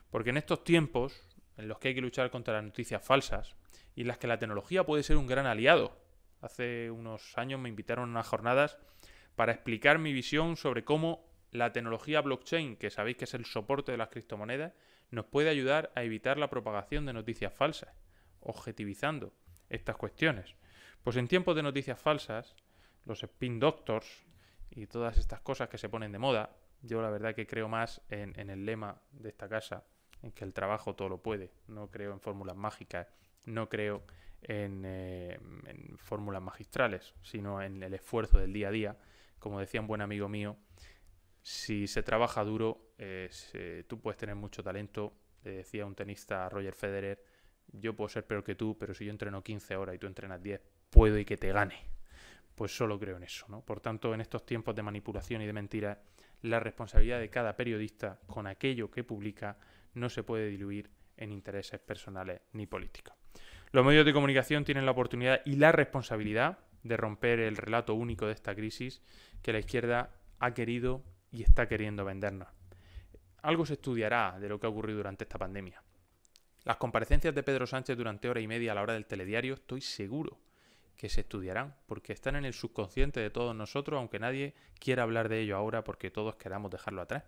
Porque en estos tiempos, en los que hay que luchar contra las noticias falsas y en las que la tecnología puede ser un gran aliado, hace unos años me invitaron a unas jornadas para explicar mi visión sobre cómo la tecnología blockchain, que sabéis que es el soporte de las criptomonedas, nos puede ayudar a evitar la propagación de noticias falsas, objetivizando estas cuestiones. Pues en tiempos de noticias falsas, los spin doctors y todas estas cosas que se ponen de moda, yo la verdad que creo más en el lema de esta casa, en que el trabajo todo lo puede. No creo en fórmulas mágicas, no creo en fórmulas magistrales, sino en el esfuerzo del día a día. Como decía un buen amigo mío, si se trabaja duro, tú puedes tener mucho talento. Le decía un tenista a Roger Federer, yo puedo ser peor que tú, pero si yo entreno 15 horas y tú entrenas 10, puedo y que te gane. Pues solo creo en eso, ¿no? Por tanto, en estos tiempos de manipulación y de mentiras, la responsabilidad de cada periodista con aquello que publica no se puede diluir en intereses personales ni políticos. Los medios de comunicación tienen la oportunidad y la responsabilidad de romper el relato único de esta crisis que la izquierda ha querido y está queriendo vendernos. Algo se estudiará de lo que ha ocurrido durante esta pandemia. Las comparecencias de Pedro Sánchez durante hora y media a la hora del telediario, estoy seguro que se estudiarán, porque están en el subconsciente de todos nosotros, aunque nadie quiera hablar de ello ahora porque todos queramos dejarlo atrás.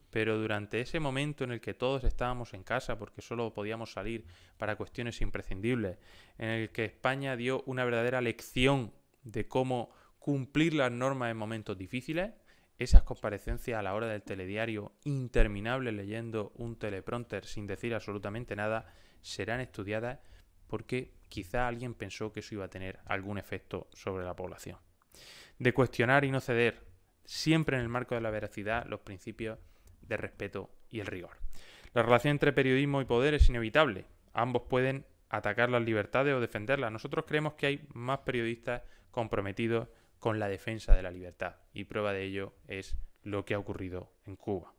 Pero durante ese momento en el que todos estábamos en casa porque solo podíamos salir para cuestiones imprescindibles, en el que España dio una verdadera lección de cómo cumplir las normas en momentos difíciles, esas comparecencias a la hora del telediario, interminables leyendo un teleprompter sin decir absolutamente nada, serán estudiadas porque quizá alguien pensó que eso iba a tener algún efecto sobre la población. De cuestionar y no ceder, siempre en el marco de la veracidad, los principios de respeto y el rigor. La relación entre periodismo y poder es inevitable. Ambos pueden atacar las libertades o defenderlas. Nosotros creemos que hay más periodistas comprometidos con la defensa de la libertad, y prueba de ello es lo que ha ocurrido en Cuba.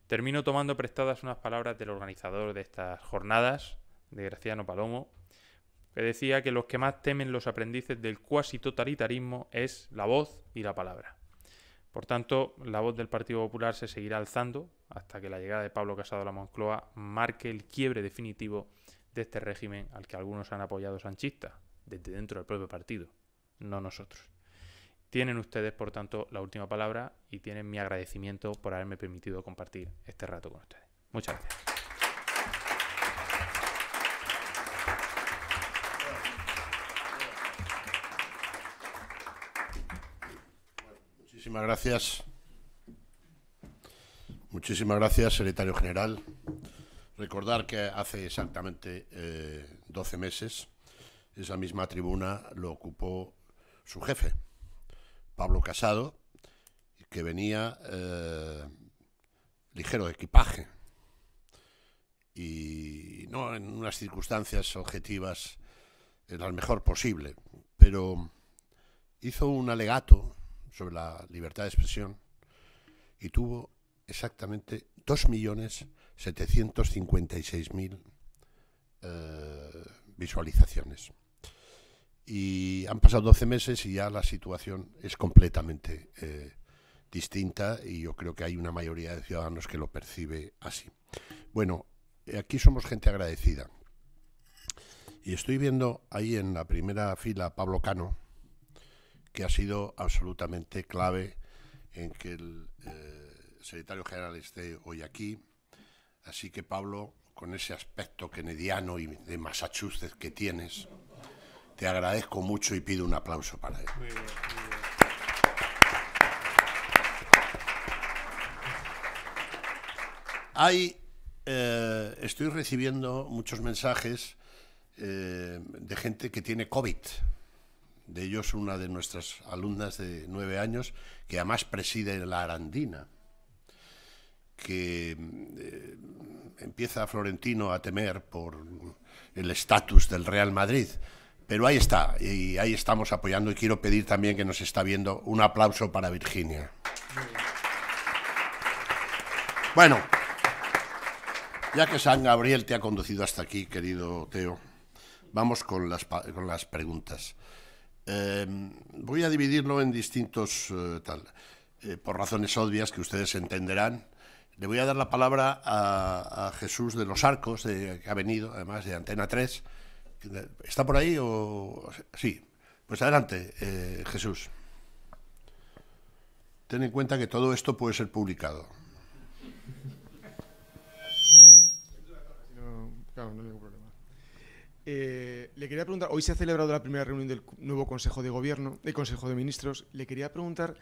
Termino tomando prestadas unas palabras del organizador de estas jornadas, de Graciano Palomo, que decía que los que más temen los aprendices del cuasi totalitarismo es la voz y la palabra. Por tanto, la voz del Partido Popular se seguirá alzando hasta que la llegada de Pablo Casado a la Moncloa marque el quiebre definitivo de este régimen al que algunos han apoyado sanchistas, desde dentro del propio partido, no nosotros. Tienen ustedes, por tanto, la última palabra y tienen mi agradecimiento por haberme permitido compartir este rato con ustedes. Muchas gracias. Muchísimas gracias. Muchísimas gracias, secretario general. Recordar que hace exactamente 12 meses esa misma tribuna lo ocupó su jefe, Pablo Casado, que venía ligero de equipaje y no en unas circunstancias objetivas las mejor posible, pero hizo un alegato sobre la libertad de expresión y tuvo exactamente 2.756.000 visualizaciones. Y han pasado 12 meses y ya la situación es completamente distinta, y yo creo que hay una mayoría de ciudadanos que lo percibe así. Bueno, aquí somos gente agradecida. Y estoy viendo ahí en la primera fila a Pablo Cano, que ha sido absolutamente clave en que el secretario general esté hoy aquí. Así que, Pablo, con ese aspecto kennediano y de Massachusetts que tienes, te agradezco mucho y pido un aplauso para él. Muy bien, muy bien. Estoy recibiendo muchos mensajes de gente que tiene COVID. De ellos una de nuestras alumnas de 9 años, que además preside la Arandina, que empieza Florentino a temer por el estatus del Real Madrid. Pero ahí está, y ahí estamos apoyando, y quiero pedir también, que nos está viendo, un aplauso para Virginia. Bueno, ya que San Gabriel te ha conducido hasta aquí, querido Teo, vamos con las preguntas. Voy a dividirlo en distintos, por razones obvias que ustedes entenderán. Le voy a dar la palabra a Jesús de los Arcos, que ha venido, además, de Antena 3. ¿Está por ahí o...? Sí. Pues adelante, Jesús. Ten en cuenta que todo esto puede ser publicado. Claro, no hay ningún problema. Le quería preguntar, hoy se ha celebrado la primera reunión del nuevo Consejo de Gobierno, del Consejo de Ministros. Le quería preguntar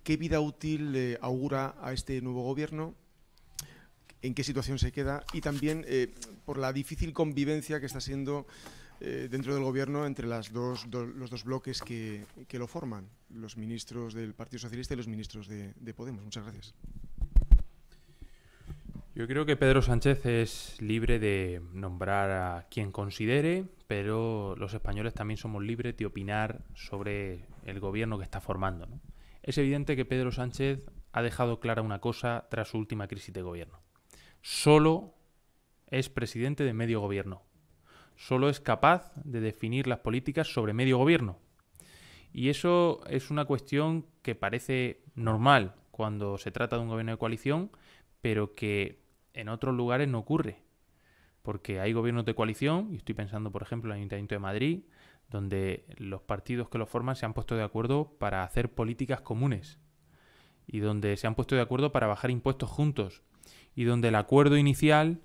qué vida útil le augura a este nuevo Gobierno, en qué situación se queda, y también por la difícil convivencia que está siendo dentro del Gobierno entre los dos bloques que lo forman, los ministros del Partido Socialista y los ministros de Podemos. Muchas gracias. Yo creo que Pedro Sánchez es libre de nombrar a quien considere, pero los españoles también somos libres de opinar sobre el gobierno que está formando, ¿no? Es evidente que Pedro Sánchez ha dejado clara una cosa tras su última crisis de gobierno. Solo es presidente de medio gobierno. Solo es capaz de definir las políticas sobre medio gobierno. Y eso es una cuestión que parece normal cuando se trata de un gobierno de coalición, pero que en otros lugares no ocurre. Porque hay gobiernos de coalición, y estoy pensando, por ejemplo, en el Ayuntamiento de Madrid, donde los partidos que lo forman se han puesto de acuerdo para hacer políticas comunes, y donde se han puesto de acuerdo para bajar impuestos juntos, y donde el acuerdo inicial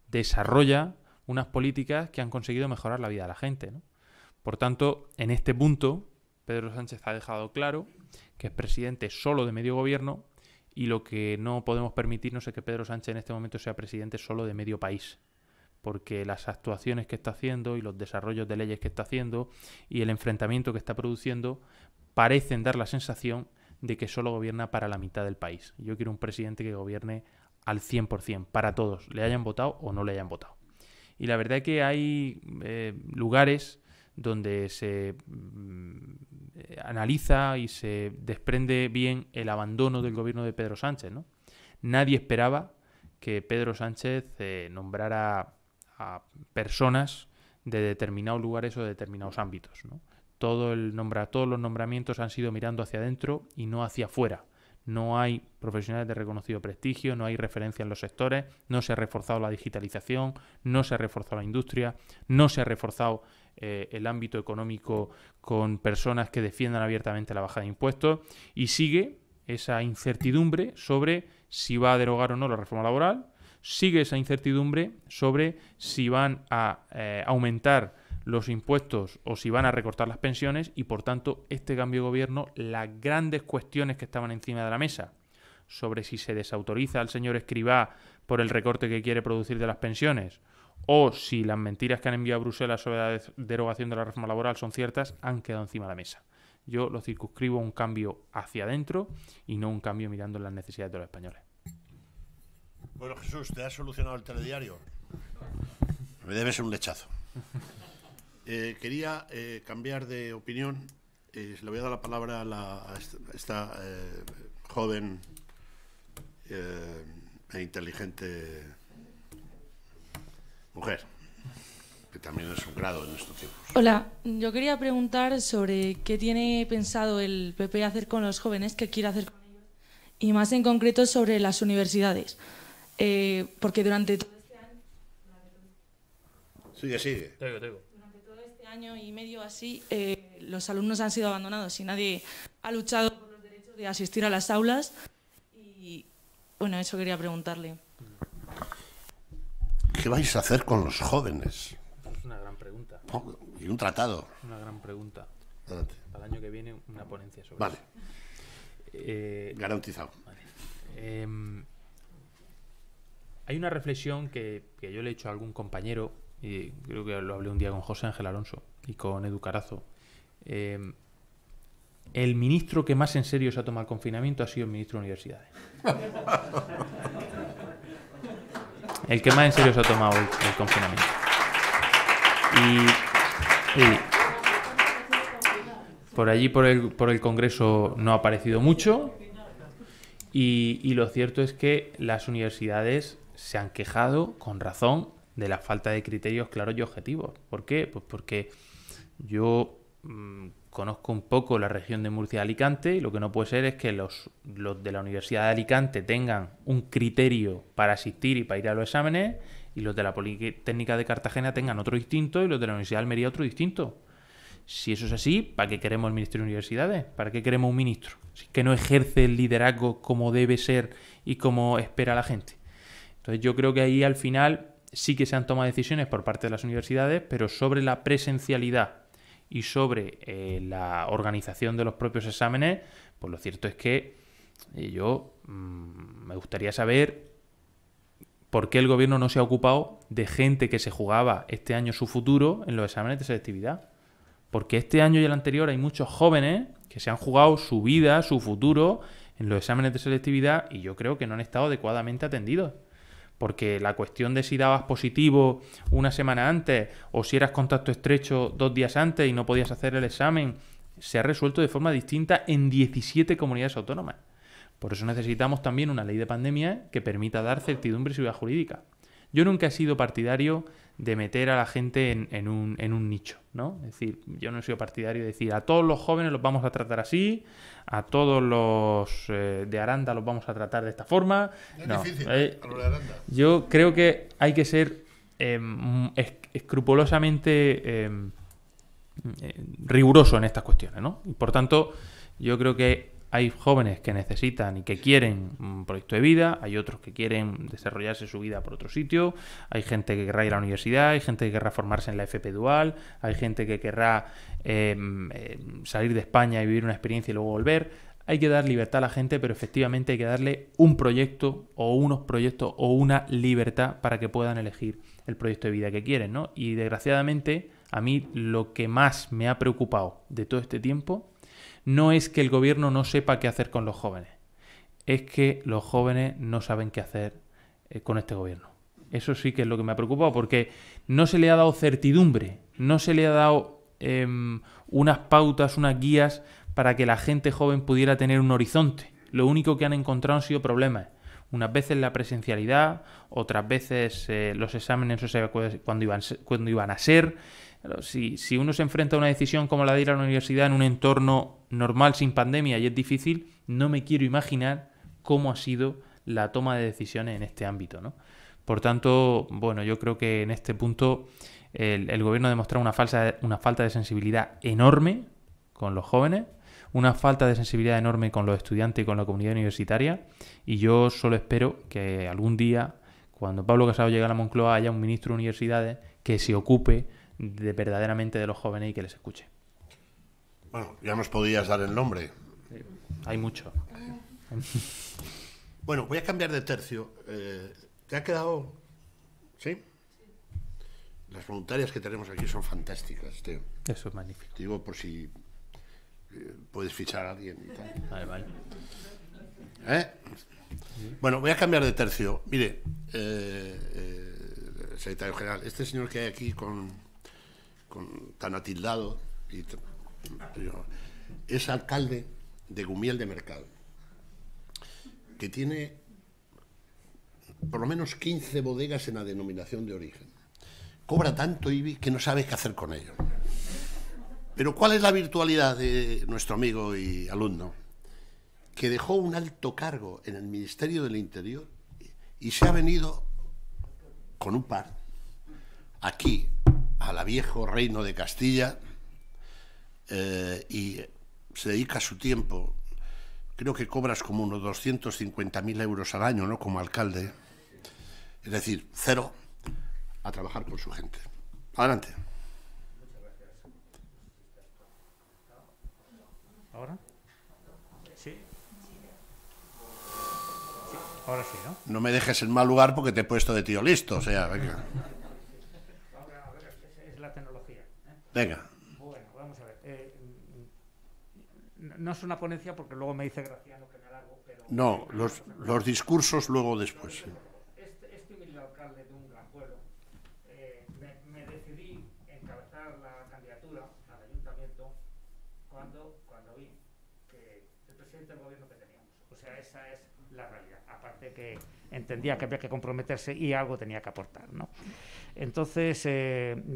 desarrolla unas políticas que han conseguido mejorar la vida de la gente, ¿no? Por tanto, en este punto, Pedro Sánchez ha dejado claro que es presidente solo de medio gobierno, y lo que no podemos permitirnos es que Pedro Sánchez en este momento sea presidente solo de medio país, porque las actuaciones que está haciendo y los desarrollos de leyes que está haciendo y el enfrentamiento que está produciendo parecen dar la sensación de que solo gobierna para la mitad del país. Yo quiero un presidente que gobierne al 100%, para todos, le hayan votado o no le hayan votado. Y la verdad es que hay lugares donde se analiza y se desprende bien el abandono del gobierno de Pedro Sánchez, ¿no? Nadie esperaba que Pedro Sánchez nombrara a personas de determinados lugares o de determinados ámbitos, ¿no? Todos los nombramientos han sido mirando hacia adentro y no hacia afuera. No hay profesionales de reconocido prestigio, no hay referencia en los sectores, no se ha reforzado la digitalización, no se ha reforzado la industria, no se ha reforzado el ámbito económico con personas que defiendan abiertamente la bajada de impuestos, y sigue esa incertidumbre sobre si va a derogar o no la reforma laboral, sigue esa incertidumbre sobre si van a aumentar los impuestos o si van a recortar las pensiones, y por tanto este cambio de gobierno, las grandes cuestiones que estaban encima de la mesa sobre si se desautoriza al señor Escrivá por el recorte que quiere producir de las pensiones o si las mentiras que han enviado a Bruselas sobre la derogación de la reforma laboral son ciertas, han quedado encima de la mesa. yo lo circunscribo a un cambio hacia adentro y no un cambio mirando las necesidades de los españoles. Bueno, Jesús, ¿te has solucionado el telediario? Me debe ser un lechazo. Quería cambiar de opinión. Le voy a dar la palabra a esta joven e inteligente mujer, que también es un grado en estos tiempos. Hola, yo quería preguntar sobre qué tiene pensado el PP hacer con los jóvenes, qué quiere hacer con ellos, y más en concreto sobre las universidades. Porque durante todo este año... Sigue. Durante todo este año y medio así, los alumnos han sido abandonados y nadie ha luchado por los derechos de asistir a las aulas. Y bueno, eso quería preguntarle. ¿Qué vais a hacer con los jóvenes? Es una gran pregunta. Y un tratado. Una gran pregunta. Adelante. Para el año que viene, una ponencia sobre Vale. eso. Garantizado. Vale. Hay una reflexión que yo le he hecho a algún compañero, y creo que lo hablé un día con José Ángel Alonso y con Edu Carazo. El ministro que más en serio se ha tomado el confinamiento ha sido el ministro de Universidades. El que más en serio se ha tomado el confinamiento. Y por allí, por el Congreso, no ha aparecido mucho. Y lo cierto es que las universidades se han quejado, con razón, de la falta de criterios claros y objetivos. ¿Por qué? Pues porque yo conozco un poco la región de Murcia-Alicante y lo que no puede ser es que los de la Universidad de Alicante tengan un criterio para asistir y para ir a los exámenes y los de la Politécnica de Cartagena tengan otro distinto y los de la Universidad de Almería otro distinto. Si eso es así, ¿para qué queremos el Ministerio de Universidades? ¿Para qué queremos un ministro? Si es que no ejerce el liderazgo como debe ser y como espera la gente. Entonces yo creo que ahí al final sí que se han tomado decisiones por parte de las universidades, pero sobre la presencialidad y sobre la organización de los propios exámenes, pues lo cierto es que yo me gustaría saber por qué el gobierno no se ha ocupado de gente que se jugaba este año su futuro en los exámenes de selectividad. Porque este año y el anterior hay muchos jóvenes que se han jugado su vida, su futuro en los exámenes de selectividad y yo creo que no han estado adecuadamente atendidos. Porque la cuestión de si dabas positivo una semana antes o si eras contacto estrecho 2 días antes y no podías hacer el examen, se ha resuelto de forma distinta en 17 comunidades autónomas. Por eso necesitamos también una ley de pandemia que permita dar certidumbre y seguridad jurídica. Yo nunca he sido partidario de meter a la gente en un nicho, ¿no? Es decir, yo no he sido partidario de decir a todos los jóvenes los vamos a tratar así, a todos los de Aranda los vamos a tratar de esta forma. Es no, difícil, a los de Aranda. yo creo que hay que ser escrupulosamente riguroso en estas cuestiones, ¿no? Y por tanto, yo creo que hay jóvenes que necesitan y que quieren un proyecto de vida, hay otros que quieren desarrollarse su vida por otro sitio, hay gente que querrá ir a la universidad, hay gente que querrá formarse en la FP dual, hay gente que querrá salir de España y vivir una experiencia y luego volver. Hay que dar libertad a la gente, pero efectivamente hay que darle un proyecto o unos proyectos o una libertad para que puedan elegir el proyecto de vida que quieren, ¿no? Y desgraciadamente a mí lo que más me ha preocupado de todo este tiempo no es que el gobierno no sepa qué hacer con los jóvenes, es que los jóvenes no saben qué hacer con este gobierno. Eso sí que es lo que me ha preocupado, porque no se le ha dado certidumbre, no se le ha dado unas pautas, unas guías para que la gente joven pudiera tener un horizonte. Lo único que han encontrado han sido problemas. Unas veces la presencialidad, otras veces los exámenes no se sabe cuándo iban a ser. Si uno se enfrenta a una decisión como la de ir a la universidad en un entorno normal, sin pandemia, y es difícil, no me quiero imaginar cómo ha sido la toma de decisiones en este ámbito, ¿no? Por tanto, bueno, yo creo que en este punto el gobierno ha demostrado una falta de sensibilidad enorme con los jóvenes, una falta de sensibilidad enorme con los estudiantes y con la comunidad universitaria, y yo solo espero que algún día, cuando Pablo Casado llegue a la Moncloa, haya un ministro de universidades que se ocupe verdaderamente de los jóvenes y que les escuche. Bueno, ya nos podías dar el nombre. Sí, hay mucho. Bueno, voy a cambiar de tercio. ¿Te ha quedado? ¿Sí? Las voluntarias que tenemos aquí son fantásticas, tío. Eso es magnífico. Digo, por si puedes fichar a alguien y tal. Vale, vale. Bueno, voy a cambiar de tercio. Mire, secretario general, este señor que hay aquí tan atildado es alcalde de Gumiel de Mercado, que tiene por lo menos 15 bodegas en la denominación de origen. Cobra tanto IBI que no sabe qué hacer con ello. Pero ¿cuál es la virtualidad de nuestro amigo y alumno? Que dejó un alto cargo en el Ministerio del Interior y se ha venido con un par aquí al viejo reino de Castilla y se dedica su tiempo, creo que cobras como unos 250.000 euros al año, ¿no?, como alcalde, es decir, cero, a trabajar con su gente. Adelante. ¿Ahora? Sí. Ahora sí, ¿no? No me dejes en mal lugar porque te he puesto de tío listo, o sea, venga. A ver, es la tecnología. Venga. Bueno, vamos a ver. No es una ponencia porque luego me dice Graciano que me alargo, pero... No, los discursos luego después. Sí. Este humilde alcalde de un gran pueblo, me decidí encabezar la candidatura al ayuntamiento cuando vi que el presidente del gobierno que teníamos. O sea, esa es la realidad. Aparte que entendía que había que comprometerse y algo tenía que aportar, ¿no? Entonces,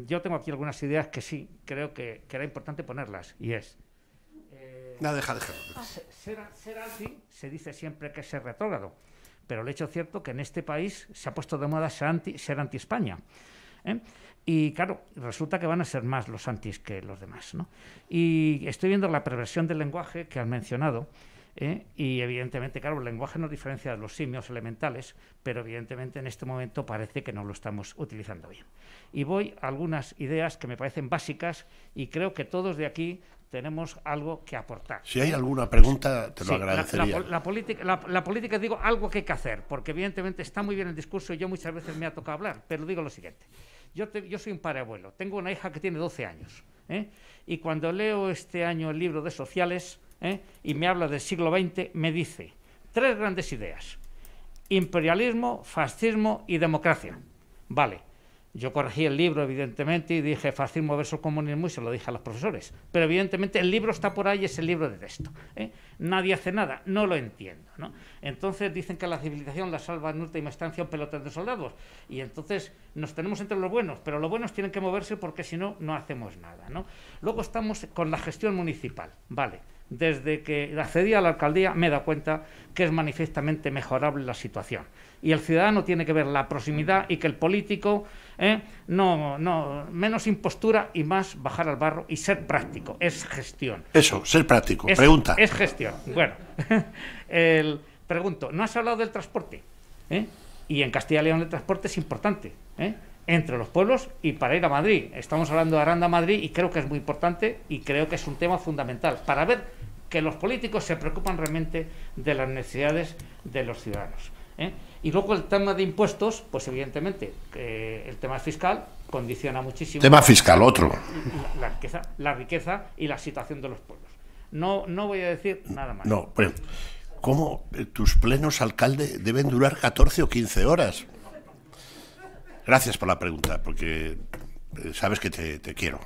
yo tengo aquí algunas ideas que sí, creo que era importante ponerlas, y es... No, deja. Ser anti se dice siempre que es ser retrógrado, pero el hecho cierto que en este país se ha puesto de moda ser anti España. Y claro, resulta que van a ser más los antis que los demás, ¿no? Y estoy viendo la perversión del lenguaje que han mencionado, y evidentemente, claro, el lenguaje nos diferencia de los simios elementales, pero evidentemente en este momento parece que no lo estamos utilizando bien. Y voy a algunas ideas que me parecen básicas y creo que todos de aquí tenemos algo que aportar. Si hay alguna pregunta, te lo agradecería. La política, digo, algo que hay que hacer, porque evidentemente está muy bien el discurso y yo muchas veces me ha tocado hablar, pero digo lo siguiente. Yo soy un padre abuelo, tengo una hija que tiene 12 años, y cuando leo este año el libro de Sociales, y me habla del siglo XX, me dice 3 grandes ideas: imperialismo, fascismo y democracia. Vale. Yo corregí el libro, evidentemente, y dije fascismo versus comunismo y se lo dije a los profesores. Pero evidentemente el libro está por ahí, es el libro de texto. Nadie hace nada, no lo entiendo, ¿no? Entonces dicen que la civilización la salva en última instancia un pelotón de soldados. Y entonces nos tenemos entre los buenos, pero los buenos tienen que moverse porque si no, no hacemos nada, ¿no? Luego estamos con la gestión municipal, ¿vale? Desde que accedí a la alcaldía me he dado cuenta que es manifiestamente mejorable la situación. Y el ciudadano tiene que ver la proximidad y que el político, menos impostura y más bajar al barro y ser práctico. Es gestión. Eso, ser práctico. Pregunta. Es gestión. Bueno, pregunto, ¿no has hablado del transporte? Y en Castilla y León el transporte es importante, entre los pueblos y para ir a Madrid. Estamos hablando de Aranda a Madrid y creo que es muy importante y creo que es un tema fundamental para ver que los políticos se preocupan realmente de las necesidades de los ciudadanos. Y luego el tema de impuestos, pues evidentemente el tema fiscal condiciona muchísimo. Tema fiscal, otro. La riqueza y la situación de los pueblos. No voy a decir nada más. No, pues, ¿cómo tus plenos, alcalde, deben durar 14 o 15 horas? Gracias por la pregunta, porque sabes que te quiero.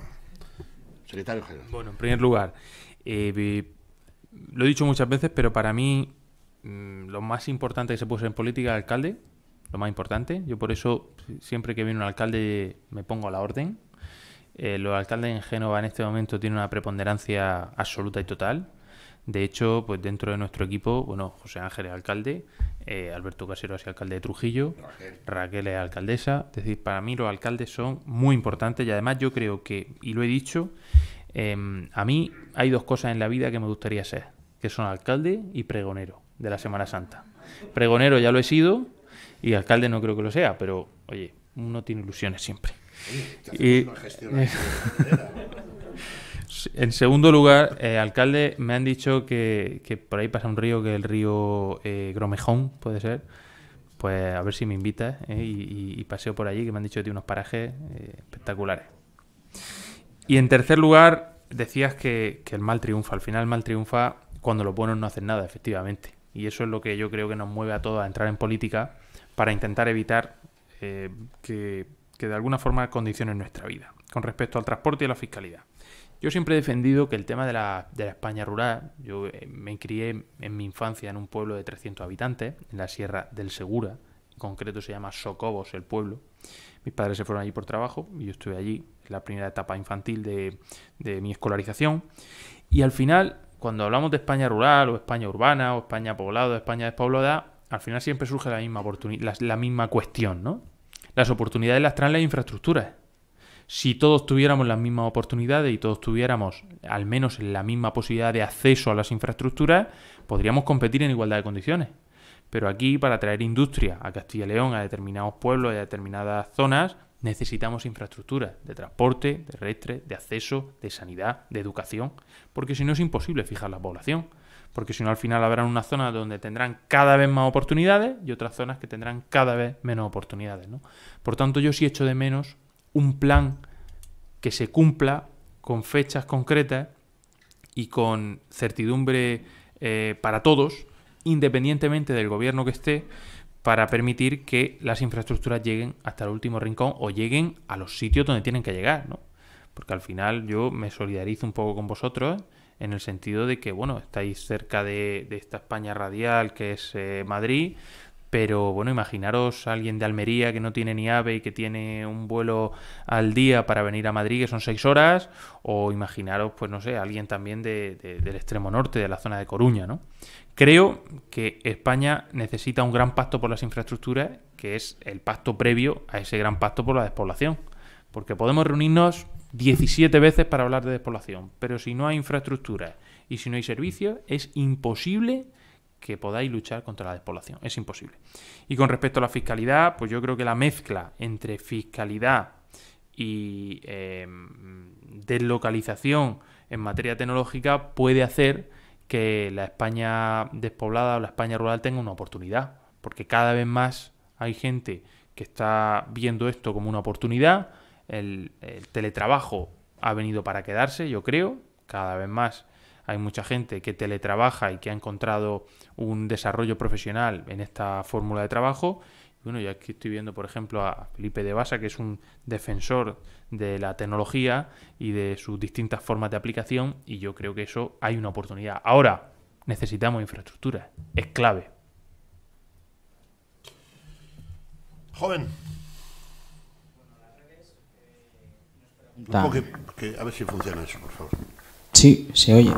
Secretario General. Bueno, en primer lugar, lo he dicho muchas veces, pero para mí lo más importante que se puede ser en política es el alcalde, lo más importante. Yo por eso, siempre que viene un alcalde, me pongo a la orden. Los alcaldes en Génova en este momento tienen una preponderancia absoluta y total. De hecho, pues dentro de nuestro equipo, bueno, José Ángel es alcalde, Alberto Casero es alcalde de Trujillo, Raquel es alcaldesa. Es decir, para mí los alcaldes son muy importantes y además yo creo que, y lo he dicho, a mí hay 2 cosas en la vida que me gustaría ser, que son alcalde y pregonero de la Semana Santa. Pregonero ya lo he sido y alcalde no creo que lo sea, pero oye, uno tiene ilusiones siempre. Y, en segundo lugar, alcalde, me han dicho que por ahí pasa un río, que es el río Gromejón, puede ser. Pues a ver si me invitas y paseo por allí, que me han dicho que tiene unos parajes espectaculares. Y en tercer lugar, decías que el mal triunfa. Al final el mal triunfa cuando los buenos no hacen nada, efectivamente. Y eso es lo que yo creo que nos mueve a todos a entrar en política para intentar evitar que de alguna forma condicionen nuestra vida. Con respecto al transporte y a la fiscalidad. Yo siempre he defendido que el tema de la España rural, yo me crié en mi infancia en un pueblo de 300 habitantes, en la Sierra del Segura, en concreto se llama Socobos el pueblo. Mis padres se fueron allí por trabajo y yo estuve allí en la primera etapa infantil de mi escolarización. Y al final, cuando hablamos de España rural o España urbana o España poblada o España despoblada, al final siempre surge la misma cuestión, ¿no? Las oportunidades las traen las infraestructuras. Si todos tuviéramos las mismas oportunidades y todos tuviéramos al menos la misma posibilidad de acceso a las infraestructuras, podríamos competir en igualdad de condiciones. Pero aquí, para traer industria a Castilla y León, a determinados pueblos y a determinadas zonas, necesitamos infraestructuras de transporte, terrestre, de acceso, de sanidad, de educación, porque si no es imposible fijar la población. Porque si no, al final habrá unas zonas donde tendrán cada vez más oportunidades y otras zonas que tendrán cada vez menos oportunidades, ¿no? Por tanto, yo sí echo de menos un plan que se cumpla con fechas concretas y con certidumbre para todos, independientemente del gobierno que esté, para permitir que las infraestructuras lleguen hasta el último rincón o lleguen a los sitios donde tienen que llegar, ¿no? Porque al final yo me solidarizo un poco con vosotros en el sentido de que, bueno, estáis cerca de esta España radial que es Madrid, pero bueno, imaginaros a alguien de Almería que no tiene ni AVE y que tiene un vuelo al día para venir a Madrid, que son 6 horas, o imaginaros, pues no sé, alguien también del extremo norte, de la zona de Coruña, ¿no? Creo que España necesita un gran pacto por las infraestructuras, que es el pacto previo a ese gran pacto por la despoblación. Porque podemos reunirnos 17 veces para hablar de despoblación, pero si no hay infraestructuras y si no hay servicios, es imposible que podáis luchar contra la despoblación. Es imposible. Y con respecto a la fiscalidad, pues yo creo que la mezcla entre fiscalidad y deslocalización en materia tecnológica puede hacer que la España despoblada o la España rural tenga una oportunidad. Porque cada vez más hay gente que está viendo esto como una oportunidad. El teletrabajo ha venido para quedarse, yo creo. Cada vez más hay mucha gente que teletrabaja y que ha encontrado un desarrollo profesional en esta fórmula de trabajo. Bueno, yo aquí estoy viendo, por ejemplo, a Felipe de Basa, que es un defensor de la tecnología y de sus distintas formas de aplicación, y yo creo que eso hay una oportunidad. Ahora, necesitamos infraestructura. Es clave. Joven. A ver si funciona eso, por favor. Sí, se oye.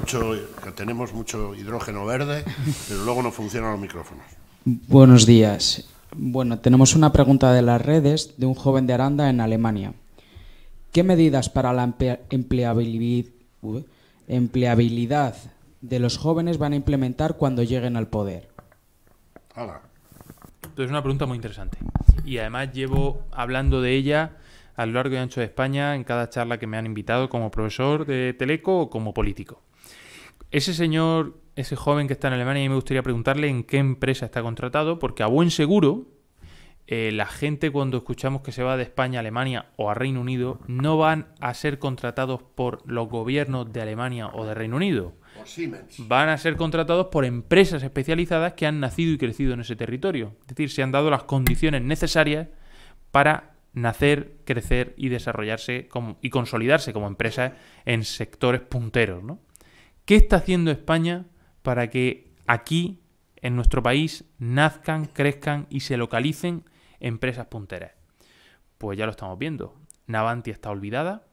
Tenemos mucho hidrógeno verde, pero luego no funcionan los micrófonos. Buenos días. Bueno, tenemos una pregunta de las redes de un joven de Aranda en Alemania. ¿Qué medidas para la empleabilidad de los jóvenes van a implementar cuando lleguen al poder? Entonces es una pregunta muy interesante. Y además llevo hablando de ella a lo largo y ancho de España en cada charla que me han invitado como profesor de Teleco o como político. Ese señor, ese joven que está en Alemania, y me gustaría preguntarle en qué empresa está contratado, porque a buen seguro la gente cuando escuchamos que se va de España a Alemania o a Reino Unido no van a ser contratados por los gobiernos de Alemania o de Reino Unido. Por Siemens. Van a ser contratados por empresas especializadas que han nacido y crecido en ese territorio. Es decir, se han dado las condiciones necesarias para nacer, crecer y desarrollarse y consolidarse como empresas en sectores punteros, ¿no? ¿Qué está haciendo España para que aquí, en nuestro país, nazcan, crezcan y se localicen empresas punteras? Pues ya lo estamos viendo. Navantia está olvidada.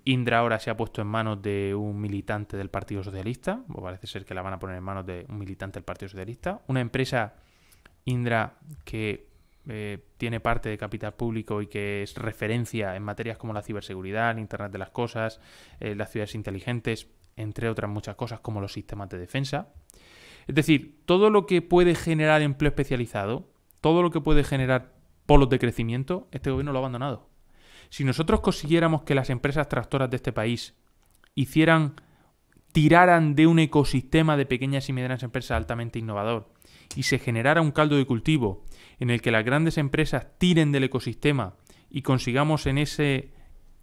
Indra ahora se ha puesto en manos de un militante del Partido Socialista. O parece ser que la van a poner en manos de un militante del Partido Socialista. Una empresa, Indra, que tiene parte de capital público y que es referencia en materias como la ciberseguridad, el Internet de las cosas, las ciudades inteligentes, entre otras muchas cosas como los sistemas de defensa. Es decir, todo lo que puede generar empleo especializado, todo lo que puede generar polos de crecimiento, este gobierno lo ha abandonado. Si nosotros consiguiéramos que las empresas tractoras de este país tiraran de un ecosistema de pequeñas y medianas empresas altamente innovador y se generara un caldo de cultivo en el que las grandes empresas tiren del ecosistema y consigamos en ese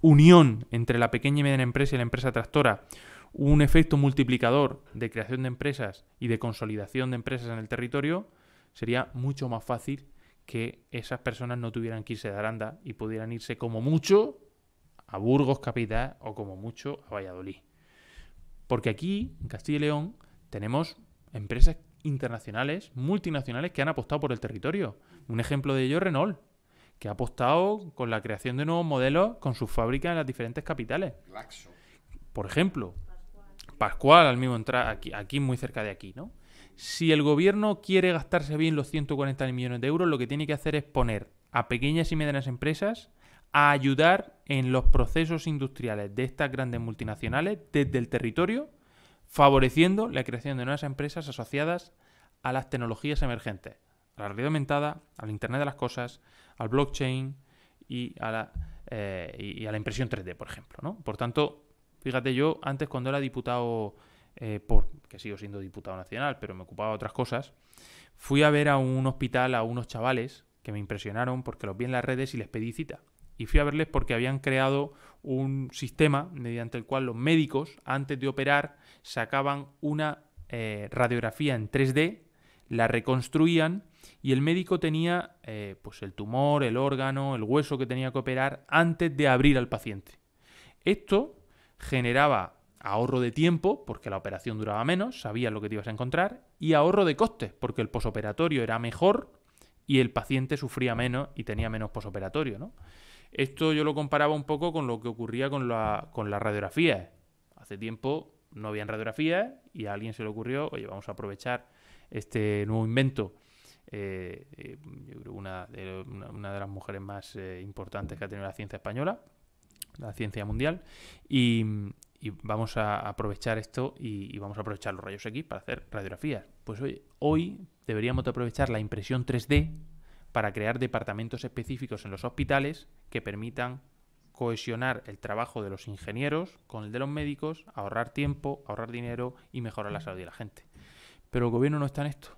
unión entre la pequeña y mediana empresa y la empresa tractora, un efecto multiplicador de creación de empresas y de consolidación de empresas en el territorio, sería mucho más fácil que esas personas no tuvieran que irse de Aranda y pudieran irse como mucho a Burgos capital o como mucho a Valladolid. Porque aquí, en Castilla y León, tenemos empresas internacionales, multinacionales, que han apostado por el territorio. Un ejemplo de ello es Renault, que ha apostado con la creación de nuevos modelos con sus fábricas en las diferentes capitales. Glaxo. Por ejemplo, Pascual, al mismo entrar aquí muy cerca de aquí, ¿no? Si el gobierno quiere gastarse bien los 140 millones de euros, lo que tiene que hacer es poner a pequeñas y medianas empresas a ayudar en los procesos industriales de estas grandes multinacionales desde el territorio, favoreciendo la creación de nuevas empresas asociadas a las tecnologías emergentes, a la realidad aumentada, al Internet de las cosas, al blockchain y a la impresión 3D, por ejemplo, ¿no? Por tanto, fíjate, yo antes cuando era diputado, que sigo siendo diputado nacional, pero me ocupaba de otras cosas, fui a ver a un hospital a unos chavales que me impresionaron porque los vi en las redes y les pedí cita. Y fui a verles porque habían creado un sistema mediante el cual los médicos, antes de operar, sacaban una radiografía en 3D, la reconstruían y el médico tenía pues el tumor, el órgano, el hueso que tenía que operar antes de abrir al paciente. Esto generaba ahorro de tiempo, porque la operación duraba menos, sabías lo que te ibas a encontrar, y ahorro de costes, porque el posoperatorio era mejor y el paciente sufría menos y tenía menos posoperatorio, ¿no? Esto yo lo comparaba un poco con lo que ocurría con las radiografías. Hace tiempo no habían radiografías y a alguien se le ocurrió, oye, vamos a aprovechar este nuevo invento. Yo creo una de las mujeres más importantes que ha tenido la ciencia española, la ciencia mundial, y vamos a aprovechar esto y vamos a aprovechar los rayos X para hacer radiografías. Pues hoy deberíamos de aprovechar la impresión 3D para crear departamentos específicos en los hospitales que permitan cohesionar el trabajo de los ingenieros con el de los médicos, ahorrar tiempo, ahorrar dinero y mejorar la salud de la gente. Pero el gobierno no está en esto.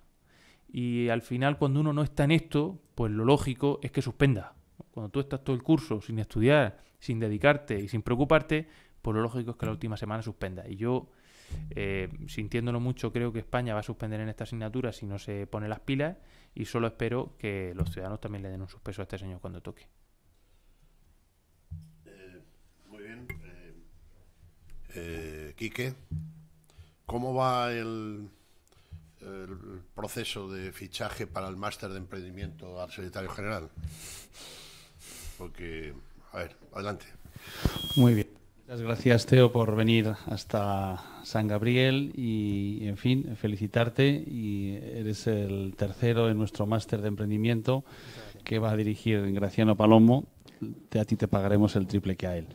Y al final, cuando uno no está en esto, pues lo lógico es que suspenda. Cuando tú estás todo el curso sin estudiar, sin dedicarte y sin preocuparte, pues lo lógico es que la última semana suspenda. Y yo, sintiéndolo mucho, creo que España va a suspender en esta asignatura si no se pone las pilas, y solo espero que los ciudadanos también le den un suspenso a este señor cuando toque. Muy bien. Quique, ¿cómo va el proceso de fichaje para el máster de emprendimiento al secretario general? Porque, a ver, adelante. Muy bien. Muchas gracias, Teo, por venir hasta San Gabriel y, en fin, felicitarte. Y eres el tercero en nuestro máster de emprendimiento que va a dirigir Graciano Palomo. A ti te pagaremos el triple que a él.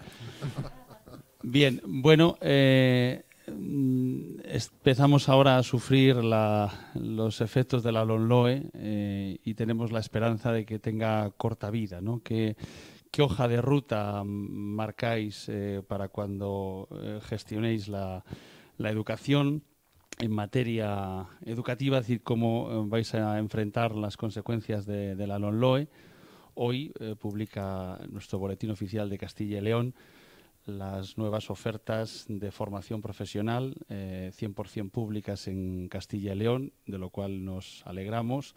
Bien, bueno, empezamos ahora a sufrir los efectos de la LOMLOE y tenemos la esperanza de que tenga corta vida, ¿no? ¿Qué hoja de ruta marcáis para cuando gestionéis la educación en materia educativa? Es decir, ¿cómo vais a enfrentar las consecuencias de la LOMLOE? Hoy publica nuestro Boletín Oficial de Castilla y León las nuevas ofertas de formación profesional 100% públicas en Castilla y León, de lo cual nos alegramos.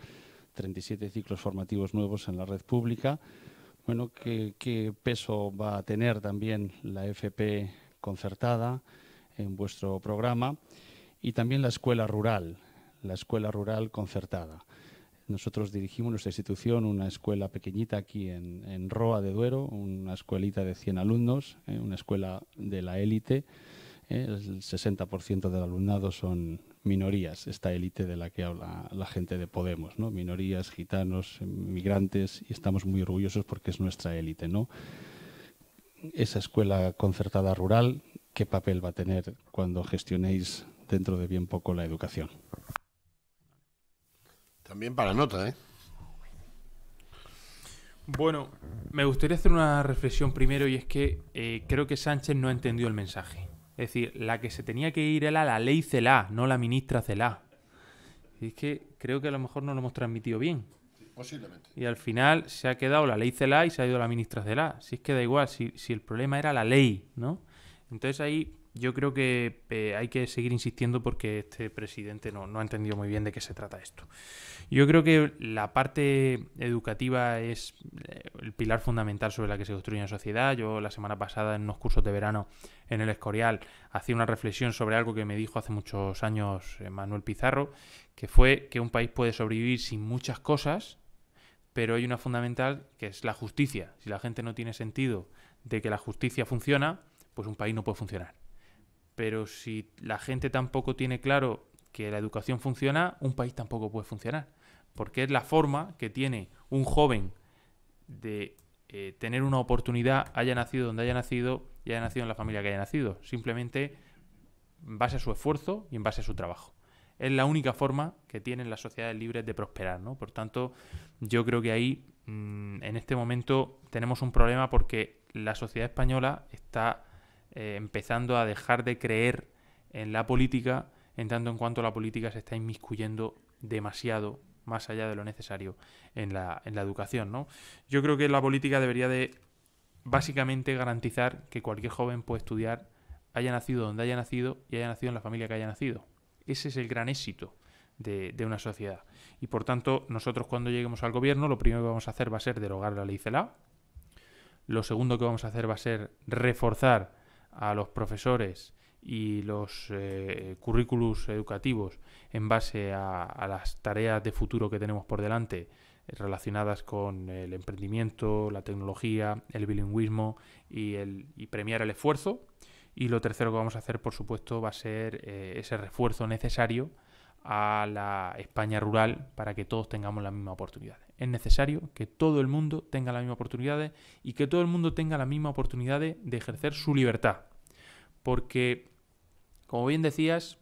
37 ciclos formativos nuevos en la red pública. Bueno, ¿qué peso va a tener también la FP concertada en vuestro programa? Y también la escuela rural concertada. Nosotros dirigimos nuestra institución, una escuela pequeñita aquí en Roa de Duero, una escuelita de 100 alumnos, una escuela de la élite. El 60% del alumnado son minorías, esta élite de la que habla la gente de Podemos, ¿no? Minorías, gitanos, migrantes, y estamos muy orgullosos porque es nuestra élite, ¿no? Esa escuela concertada rural, ¿qué papel va a tener cuando gestionéis dentro de bien poco la educación? También para nota, ¿eh? Bueno, me gustaría hacer una reflexión primero, y es que creo que Sánchez no ha entendido el mensaje. Es decir, la que se tenía que ir era la ley CELA, no la ministra CELA. Y es que creo que a lo mejor no lo hemos transmitido bien. Posiblemente. Y al final se ha quedado la ley CELA y se ha ido la ministra CELA. Si es que da igual, si el problema era la ley, ¿no? Entonces ahí yo creo que hay que seguir insistiendo porque este presidente no ha entendido muy bien de qué se trata esto. Yo creo que la parte educativa es el pilar fundamental sobre la que se construye una sociedad. Yo la semana pasada en unos cursos de verano en el Escorial hacía una reflexión sobre algo que me dijo hace muchos años Manuel Pizarro, que fue que un país puede sobrevivir sin muchas cosas, pero hay una fundamental que es la justicia. Si la gente no tiene sentido de que la justicia funciona, pues un país no puede funcionar. Pero si la gente tampoco tiene claro que la educación funciona, un país tampoco puede funcionar. Porque es la forma que tiene un joven de tener una oportunidad, haya nacido donde haya nacido y haya nacido en la familia que haya nacido. Simplemente en base a su esfuerzo y en base a su trabajo. Es la única forma que tienen las sociedades libres de prosperar, ¿no? Por tanto, yo creo que ahí, en este momento, tenemos un problema porque la sociedad española está empezando a dejar de creer en la política, en tanto en cuanto la política se está inmiscuyendo demasiado, más allá de lo necesario, en la educación, ¿no? Yo creo que la política debería de, básicamente, garantizar que cualquier joven puede estudiar, haya nacido donde haya nacido y haya nacido en la familia que haya nacido. Ese es el gran éxito de una sociedad. Y, por tanto, nosotros cuando lleguemos al gobierno, lo primero que vamos a hacer va a ser derogar la ley CELA. Lo segundo que vamos a hacer va a ser reforzar a los profesores y los currículos educativos en base a las tareas de futuro que tenemos por delante relacionadas con el emprendimiento, la tecnología, el bilingüismo y premiar el esfuerzo. Y lo tercero que vamos a hacer, por supuesto, va a ser ese refuerzo necesario a la España rural para que todos tengamos las mismas oportunidades. Es necesario que todo el mundo tenga las mismas oportunidades y que todo el mundo tenga las mismas oportunidades de ejercer su libertad. Porque, como bien decías,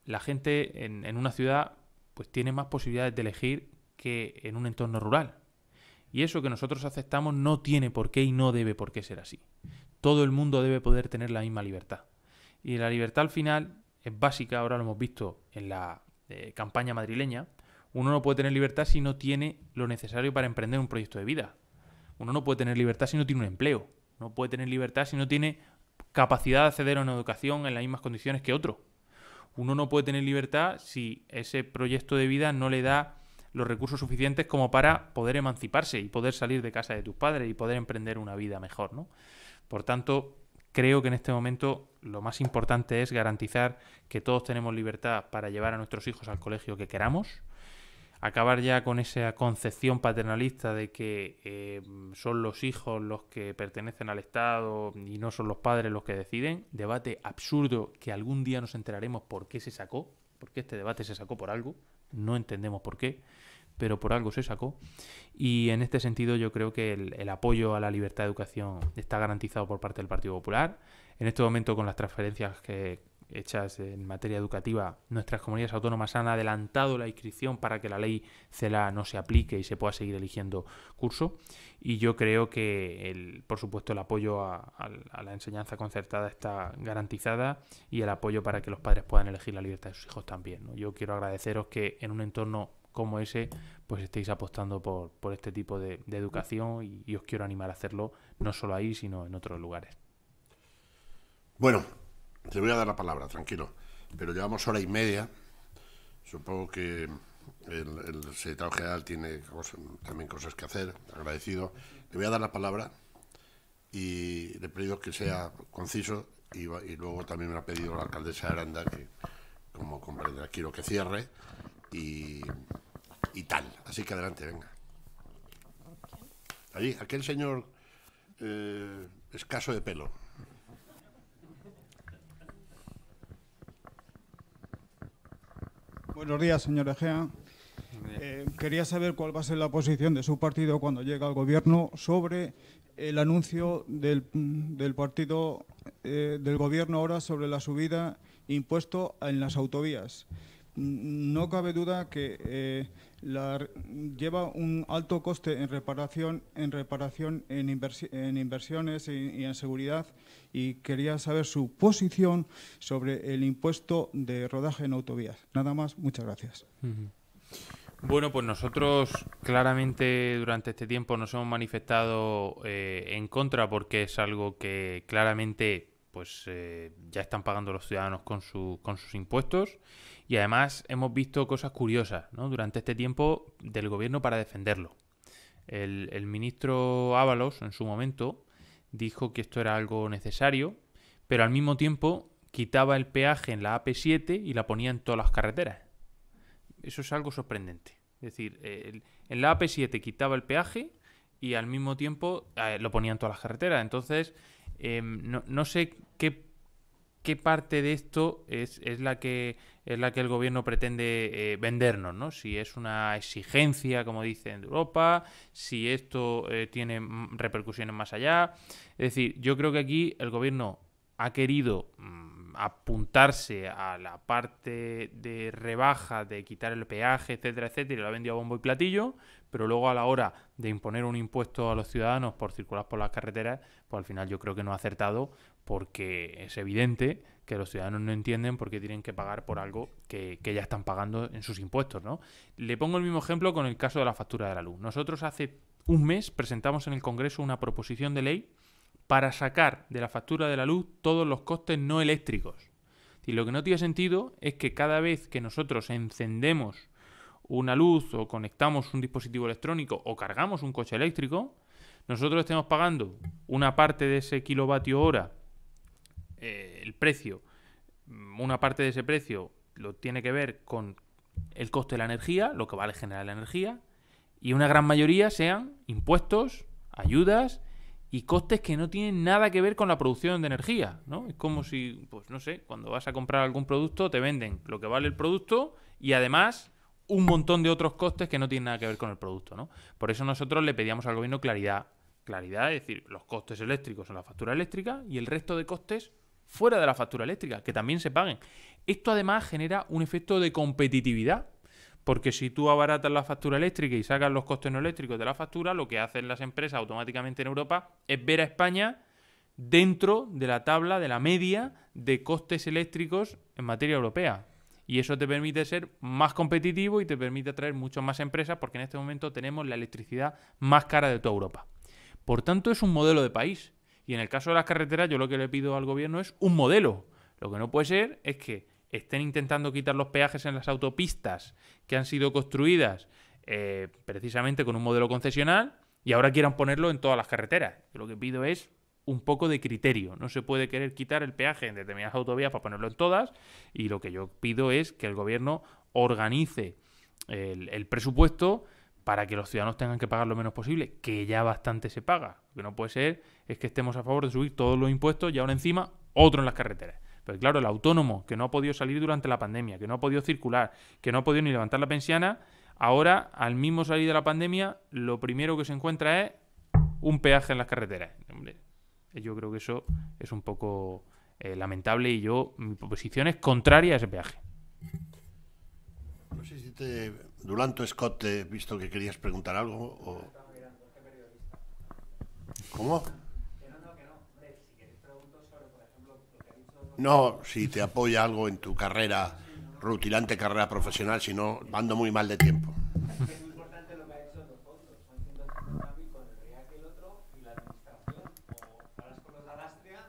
la gente en una ciudad pues tiene más posibilidades de elegir que en un entorno rural. Y eso que nosotros aceptamos no tiene por qué y no debe por qué ser así. Todo el mundo debe poder tener la misma libertad. Y la libertad al final es básica, ahora lo hemos visto en la campaña madrileña. Uno no puede tener libertad si no tiene lo necesario para emprender un proyecto de vida. Uno no puede tener libertad si no tiene un empleo. No puede tener libertad si no tiene capacidad de acceder a una educación en las mismas condiciones que otro. Uno no puede tener libertad si ese proyecto de vida no le da los recursos suficientes como para poder emanciparse y poder salir de casa de tus padres y poder emprender una vida mejor, ¿no? Por tanto, creo que en este momento lo más importante es garantizar que todos tenemos libertad para llevar a nuestros hijos al colegio que queramos, acabar ya con esa concepción paternalista de que son los hijos los que pertenecen al Estado y no son los padres los que deciden. Debate absurdo que algún día nos enteraremos por qué se sacó, porque este debate se sacó por algo, no entendemos por qué, pero por algo se sacó. Y en este sentido yo creo que el apoyo a la libertad de educación está garantizado por parte del Partido Popular. En este momento, con las transferencias hechas en materia educativa, nuestras comunidades autónomas han adelantado la inscripción para que la ley CELA no se aplique y se pueda seguir eligiendo curso. Y yo creo que, por supuesto, el apoyo a la enseñanza concertada está garantizada y el apoyo para que los padres puedan elegir la libertad de sus hijos también, ¿no? Yo quiero agradeceros que en un entorno como ese, pues estéis apostando por este tipo de educación y os quiero animar a hacerlo, no solo ahí, sino en otros lugares. Bueno, te voy a dar la palabra, tranquilo, pero llevamos hora y media. Supongo que el secretario general tiene también cosas que hacer, agradecido. Le voy a dar la palabra y le he pedido que sea conciso y luego también me ha pedido la alcaldesa de Aranda que, como comprenderá, quiero que cierre y tal. Así que adelante, venga. Allí, aquel señor escaso de pelo. Buenos días, señor Egea. Quería saber cuál va a ser la posición de su partido cuando llegue al gobierno sobre el anuncio del partido del gobierno ahora sobre la subida impuesto en las autovías. No cabe duda que lleva un alto coste en reparación, en inversiones y en seguridad, y quería saber su posición sobre el impuesto de rodaje en autovías. Nada más, muchas gracias. Bueno, pues nosotros claramente durante este tiempo nos hemos manifestado en contra, porque es algo que claramente pues ya están pagando los ciudadanos con sus impuestos, y además hemos visto cosas curiosas, ¿no?, durante este tiempo del gobierno para defenderlo. El ministro Ábalos en su momento dijo que esto era algo necesario, pero al mismo tiempo quitaba el peaje en la AP7 y la ponía en todas las carreteras. Eso es algo sorprendente. Es decir, en la AP7 quitaba el peaje y al mismo tiempo lo ponía en todas las carreteras. Entonces, no sé qué parte de esto es la que el gobierno pretende vendernos, ¿no? Si es una exigencia, como dicen, de Europa, si esto tiene repercusiones más allá. Es decir, yo creo que aquí el gobierno ha querido apuntarse a la parte de rebaja, de quitar el peaje, etcétera, etcétera, y lo ha vendido a bombo y platillo, pero luego a la hora de imponer un impuesto a los ciudadanos por circular por las carreteras, pues al final yo creo que no ha acertado, porque es evidente que los ciudadanos no entienden por qué tienen que pagar por algo que ya están pagando en sus impuestos, ¿no? Le pongo el mismo ejemplo con el caso de la factura de la luz. Nosotros hace un mes presentamos en el Congreso una proposición de ley para sacar de la factura de la luz todos los costes no eléctricos. Y lo que no tiene sentido es que cada vez que nosotros encendemos una luz o conectamos un dispositivo electrónico o cargamos un coche eléctrico, nosotros estemos pagando una parte de ese kilovatio hora, el precio, una parte de ese precio lo tiene que ver con el coste de la energía, lo que vale generar la energía, y una gran mayoría sean impuestos, ayudas y costes que no tienen nada que ver con la producción de energía, ¿no? Es como si, pues no sé, cuando vas a comprar algún producto te venden lo que vale el producto y además un montón de otros costes que no tienen nada que ver con el producto, ¿no? Por eso nosotros le pedíamos al gobierno claridad, es decir, los costes eléctricos en la factura eléctrica y el resto de costes fuera de la factura eléctrica, que también se paguen. Esto además genera un efecto de competitividad, porque si tú abaratas la factura eléctrica y sacas los costes no eléctricos de la factura, lo que hacen las empresas automáticamente en Europa es ver a España dentro de la tabla, de la media de costes eléctricos en materia europea. Y eso te permite ser más competitivo y te permite atraer muchas más empresas, porque en este momento tenemos la electricidad más cara de toda Europa. Por tanto, es un modelo de país. Y en el caso de las carreteras, yo lo que le pido al gobierno es un modelo. Lo que no puede ser es que estén intentando quitar los peajes en las autopistas que han sido construidas precisamente con un modelo concesional y ahora quieran ponerlo en todas las carreteras. Yo lo que pido es un poco de criterio. No se puede querer quitar el peaje en determinadas autovías para ponerlo en todas, y lo que yo pido es que el gobierno organice el presupuesto para que los ciudadanos tengan que pagar lo menos posible, que ya bastante se paga. Lo que no puede ser es que estemos a favor de subir todos los impuestos y ahora encima otro en las carreteras. Pero claro, el autónomo que no ha podido salir durante la pandemia, que no ha podido circular, que no ha podido ni levantar la persiana, ahora, al mismo salir de la pandemia, lo primero que se encuentra es un peaje en las carreteras. Hombre, yo creo que eso es un poco lamentable, y mi posición es contraria a ese peaje. No sé si Dulanto Scott, he visto que querías preguntar algo. O... ¿Cómo? No, si te apoya algo en tu carrera, rutilante carrera profesional, si no, ando muy mal de tiempo. Es muy importante lo que ha hecho los fondos. Son 150.000 con el RIAC y el otro, y la administración, o ahora es con los de Alastria,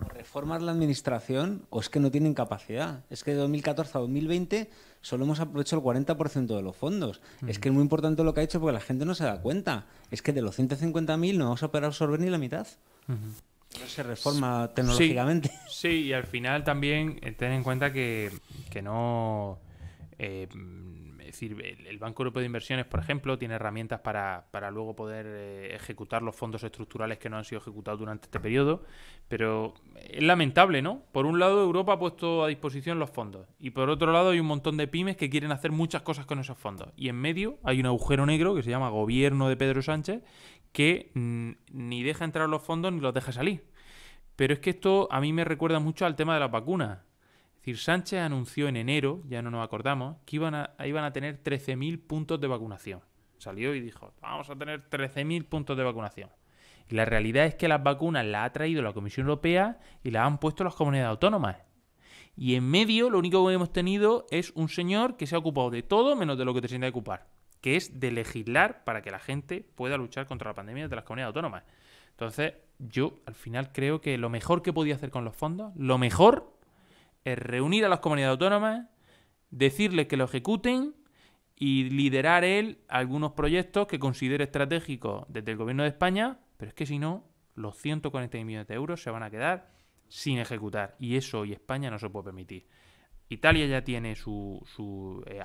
o reformas la administración, o es que no tienen capacidad. Es que de 2014 a 2020 solo hemos aprovechado el 40% de los fondos. Es que es muy importante lo que ha hecho, porque la gente no se da cuenta. Es que de los 150.000 no vamos a poder absorber ni la mitad. No se reforma tecnológicamente. Sí, y al final también ten en cuenta que no... es decir, el Banco Europeo de Inversiones, por ejemplo, tiene herramientas para luego poder ejecutar los fondos estructurales que no han sido ejecutados durante este periodo, pero es lamentable, ¿no? Por un lado, Europa ha puesto a disposición los fondos, y por otro lado hay un montón de pymes que quieren hacer muchas cosas con esos fondos, y en medio hay un agujero negro que se llama Gobierno de Pedro Sánchez, que ni deja entrar los fondos ni los deja salir. Pero es que esto a mí me recuerda mucho al tema de las vacunas. Es decir, Sánchez anunció en enero, ya no nos acordamos, que iban a tener 13.000 puntos de vacunación. Salió y dijo, vamos a tener 13.000 puntos de vacunación. Y la realidad es que las vacunas las ha traído la Comisión Europea y las han puesto las comunidades autónomas. Y en medio lo único que hemos tenido es un señor que se ha ocupado de todo menos de lo que te tiene que ocupar. que es de legislar para que la gente pueda luchar contra la pandemia de las comunidades autónomas. Entonces, yo al final creo que lo mejor que podía hacer con los fondos, lo mejor es reunir a las comunidades autónomas, decirles que lo ejecuten y liderar él algunos proyectos que considere estratégicos desde el Gobierno de España, pero es que si no, los 140 millones de euros se van a quedar sin ejecutar. Y eso hoy España no se puede permitir. Italia ya tiene su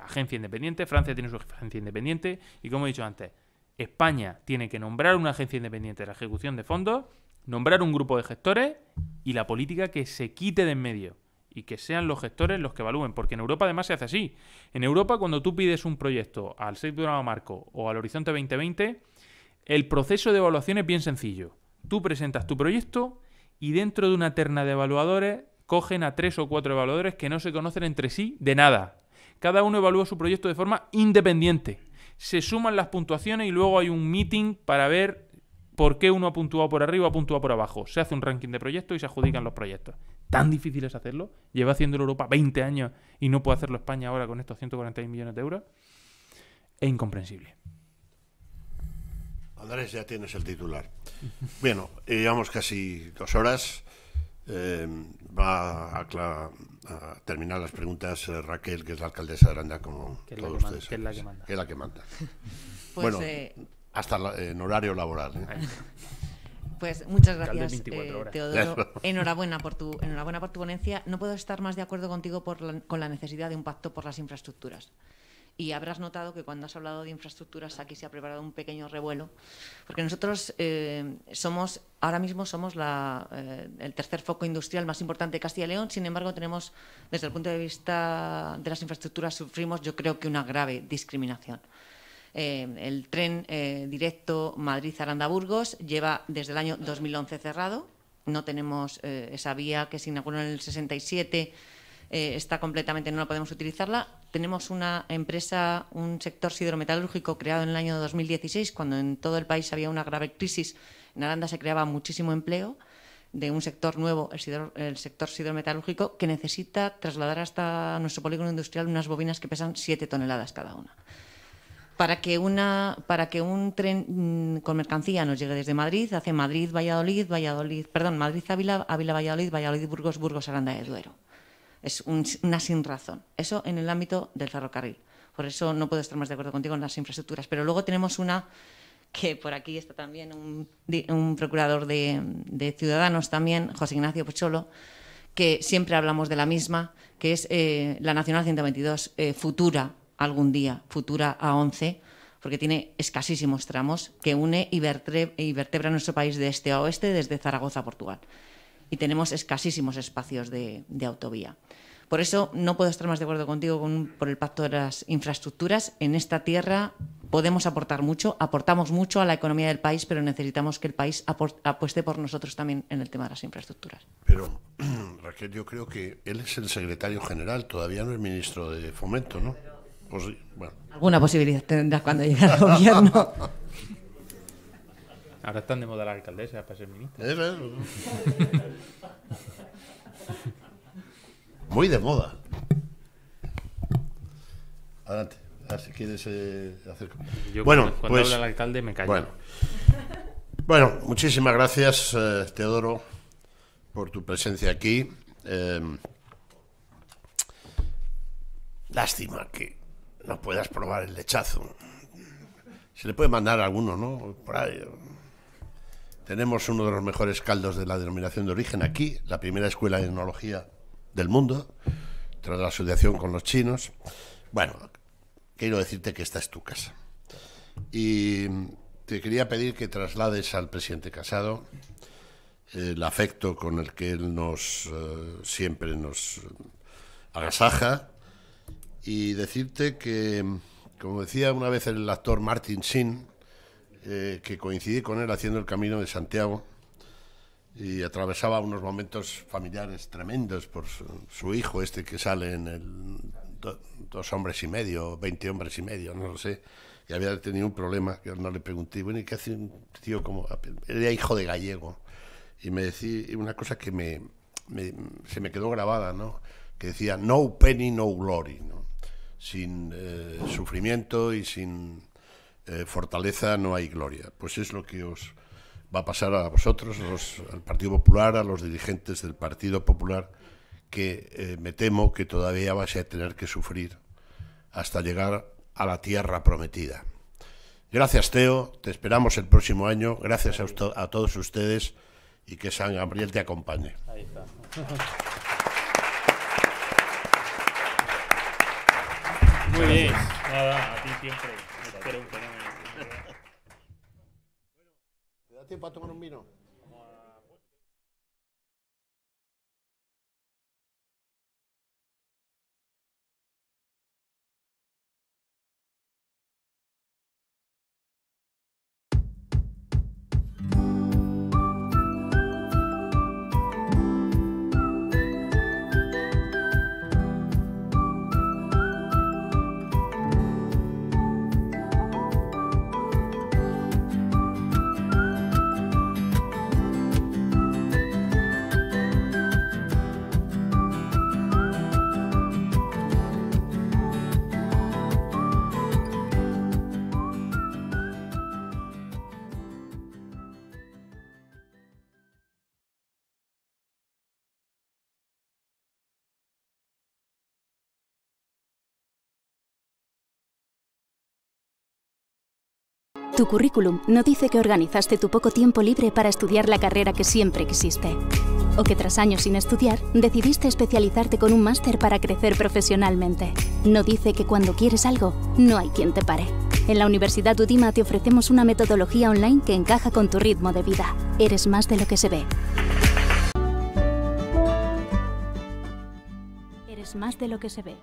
agencia independiente, Francia tiene su agencia independiente y, como he dicho antes, España tiene que nombrar una agencia independiente de la ejecución de fondos, nombrar un grupo de gestores y la política que se quite de en medio y que sean los gestores los que evalúen, porque en Europa además se hace así. En Europa, cuando tú pides un proyecto al Séptimo Marco o al Horizonte 2020, el proceso de evaluación es bien sencillo. Tú presentas tu proyecto y dentro de una terna de evaluadores cogen a 3 o 4 evaluadores que no se conocen entre sí de nada. Cada uno evalúa su proyecto de forma independiente. Se suman las puntuaciones y luego hay un meeting para ver por qué uno ha puntuado por arriba o ha puntuado por abajo. Se hace un ranking de proyectos y se adjudican los proyectos. ¿Tan difícil es hacerlo? Lleva haciéndolo Europa 20 años y no puede hacerlo España ahora con estos 141 millones de euros. Es incomprensible. Andrés, ya tienes el titular. Bueno, llevamos casi 2 horas. Va a terminar las preguntas Raquel, que es la alcaldesa de Aranda, como todos ustedes. Que es la que manda. Que es la que manda. Pues, bueno, hasta en horario laboral. Pues muchas gracias, 24 horas. Teodoro. Enhorabuena por tu ponencia. No puedo estar más de acuerdo contigo con la necesidad de un pacto por las infraestructuras. Y habrás notado que cuando has hablado de infraestructuras aquí se ha preparado un pequeño revuelo, porque nosotros ahora mismo somos el tercer foco industrial más importante de Castilla y León. Sin embargo, tenemos, desde el punto de vista de las infraestructuras, sufrimos, yo creo que una grave discriminación. El tren directo Madrid-Aranda-Burgos lleva desde el año 2011 cerrado. No tenemos esa vía que se inauguró en el 67. Está completamente, no la podemos utilizarla. Tenemos una empresa, un sector siderometalúrgico creado en el año 2016, cuando en todo el país había una grave crisis. En Aranda se creaba muchísimo empleo de un sector nuevo, el sector siderometalúrgico, que necesita trasladar hasta nuestro polígono industrial unas bobinas que pesan 7 toneladas cada una. Para que un tren con mercancía nos llegue desde Madrid, hace Madrid-Valladolid, Madrid-Ávila, Ávila-Valladolid, Valladolid-Burgos, Burgos-Aranda de Duero. Es una sin razón. Eso en el ámbito del ferrocarril. Por eso no puedo estar más de acuerdo contigo en las infraestructuras. Pero luego tenemos una que por aquí está también un procurador de Ciudadanos también, José Ignacio Pocholo, que siempre hablamos de la misma, que es la Nacional 122, futura algún día, futura A11, porque tiene escasísimos tramos, que une y vertebra nuestro país de este a oeste desde Zaragoza a Portugal. Y tenemos escasísimos espacios de autovía. Por eso no puedo estar más de acuerdo contigo por el pacto de las infraestructuras. En esta tierra podemos aportar mucho, aportamos mucho a la economía del país, pero necesitamos que el país apueste por nosotros también en el tema de las infraestructuras. Pero, Raquel, yo creo que él es el secretario general, todavía no es ministro de Fomento, ¿no? Pues, bueno. Alguna posibilidad tendrás cuando llegue al gobierno. Ahora están de moda las alcaldesas para ser ministra. Muy de moda. Adelante. Si quieres hacer... Yo cuando habla el alcalde me callo. Bueno, muchísimas gracias, Teodoro, por tu presencia aquí. Lástima que no puedas probar el lechazo. Se le puede mandar a alguno, ¿no? Por ahí. Tenemos uno de los mejores caldos de la denominación de origen aquí, la primera escuela de enología del mundo, tras la asociación con los chinos. Bueno, quiero decirte que esta es tu casa. Y te quería pedir que traslades al presidente Casado el afecto con el que él siempre nos agasaja, y decirte que, como decía una vez el actor Martin Sheen, que coincidí con él haciendo el Camino de Santiago y atravesaba unos momentos familiares tremendos por su hijo que sale en el 2 hombres y medio, 20 hombres y medio, no lo sé, y había tenido un problema que no le pregunté, bueno, ¿y qué hace un tío como...? Era hijo de gallego, y me decía una cosa que se me quedó grabada, ¿no? Que decía, no penny, no glory, ¿no? sin sufrimiento y sin fortaleza no hay gloria. Pues es lo que os va a pasar a vosotros, al Partido Popular, a los dirigentes del Partido Popular, que me temo que todavía vais a tener que sufrir hasta llegar a la tierra prometida. Gracias, Teo, te esperamos el próximo año, gracias a todos ustedes y que San Gabriel te acompañe. Ahí está. Muy bien. Nada, a ti siempre. Espero un fenómeno. ¿Te da tiempo a tomar un vino? Tu currículum no dice que organizaste tu poco tiempo libre para estudiar la carrera que siempre quisiste. O que tras años sin estudiar, decidiste especializarte con un máster para crecer profesionalmente. No dice que cuando quieres algo, no hay quien te pare. En la Universidad Udima te ofrecemos una metodología online que encaja con tu ritmo de vida. Eres más de lo que se ve. Eres más de lo que se ve.